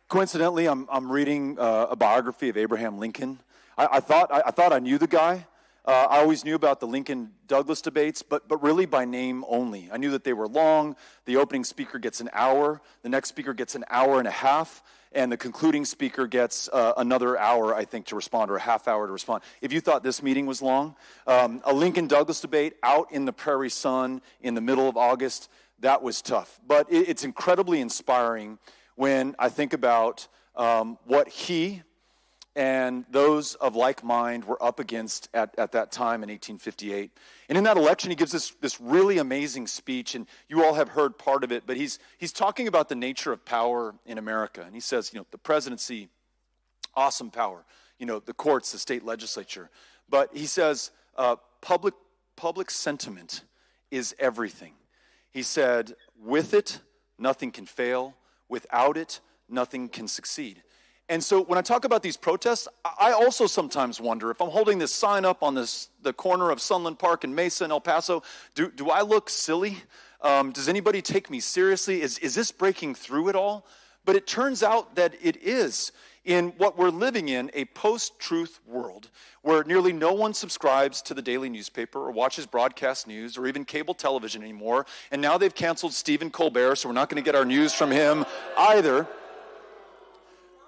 coincidentally, I'm reading a biography of Abraham Lincoln. I thought I knew the guy. I always knew about the Lincoln-Douglas debates, but really by name only. I knew that they were long. The opening speaker gets an hour. The next speaker gets an hour and a half. And the concluding speaker gets another hour, I think, to respond, or a half hour to respond. If you thought this meeting was long, a Lincoln-Douglas debate out in the prairie sun in the middle of August, that was tough. But it's incredibly inspiring when I think about what he and those of like mind were up against at that time in 1858. And in that election, he gives this really amazing speech, and you all have heard part of it, but he's talking about the nature of power in America. And he says, the presidency, awesome power, the courts, the state legislature. But he says, public sentiment is everything. He said, with it, nothing can fail. Without it, nothing can succeed. And so when I talk about these protests, I also sometimes wonder if I'm holding this sign up on the corner of Sunland Park and Mesa in El Paso, do I look silly? Does anybody take me seriously? Is this breaking through at all? But it turns out that it is. in what we're living in, a post-truth world where nearly no one subscribes to the daily newspaper or watches broadcast news or even cable television anymore, and now they've canceled Stephen Colbert, so we're not going to get our news from him either.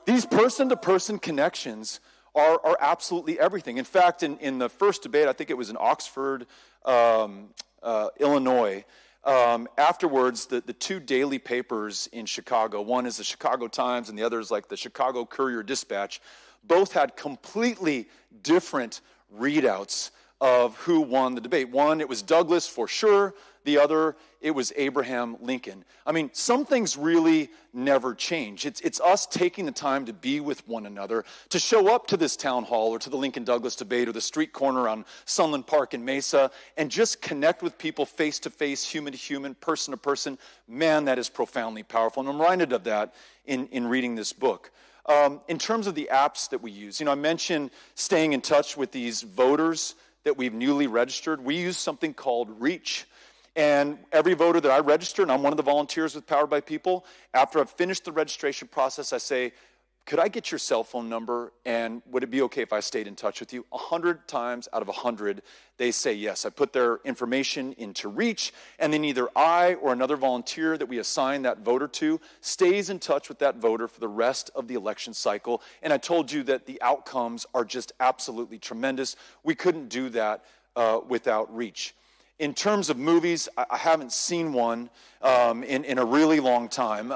These person-to-person connections are absolutely everything. In fact, in the first debate, I think it was in Oxford, Illinois, afterwards, the two daily papers in Chicago, one is the Chicago Times and the other is like the Chicago Courier-Dispatch, both had completely different readouts of who won the debate. One, it was Douglas for sure. The other, it was Abraham Lincoln. I mean, some things really never change. It's us taking the time to be with one another, to show up to this town hall or to the Lincoln-Douglas debate or the street corner on Sunland Park in Mesa and just connect with people face to face, human to human, person to person. Man, that is profoundly powerful. And I'm reminded of that in reading this book. In terms of the apps that we use, I mentioned staying in touch with these voters that we've newly registered. We use something called Reach. And every voter that I register, and I'm one of the volunteers with Powered by People, after I've finished the registration process, I say, could I get your cell phone number, and would it be okay if I stayed in touch with you? 100 times out of 100, they say yes. I put their information into Reach, and then either I or another volunteer that we assign that voter to stays in touch with that voter for the rest of the election cycle. And I told you that the outcomes are just absolutely tremendous. We couldn't do that without Reach. In terms of movies, I haven't seen one in a really long time.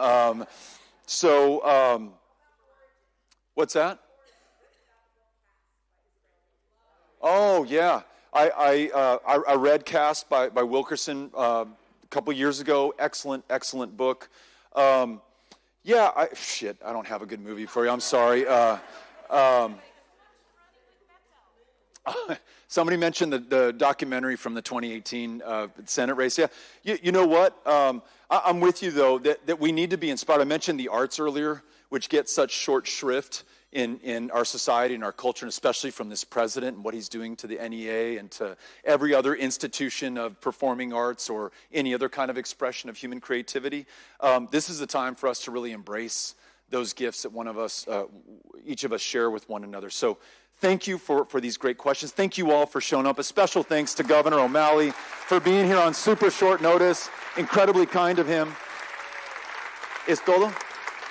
What's that? Oh, yeah. I read Cast by Wilkerson a couple years ago. Excellent book. I don't have a good movie for you. I'm sorry. Somebody mentioned the documentary from the 2018 Senate race. Yeah, you know what? I'm with you, though, that we need to be inspired. I mentioned the arts earlier, which gets such short shrift in our society and our culture, and especially from this president and what he's doing to the NEA and to every other institution of performing arts or any other kind of expression of human creativity. This is the time for us to really embrace those gifts that each of us share with one another. So thank you for these great questions. Thank you all for showing up. A special thanks to Governor O'Malley for being here on super short notice. Incredibly kind of him. Es todo?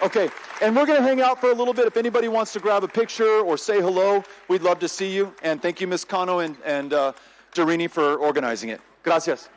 Okay, and we're going to hang out for a little bit. If anybody wants to grab a picture or say hello, we'd love to see you. And thank you, Ms. Cano and Dorini, for organizing it. Gracias.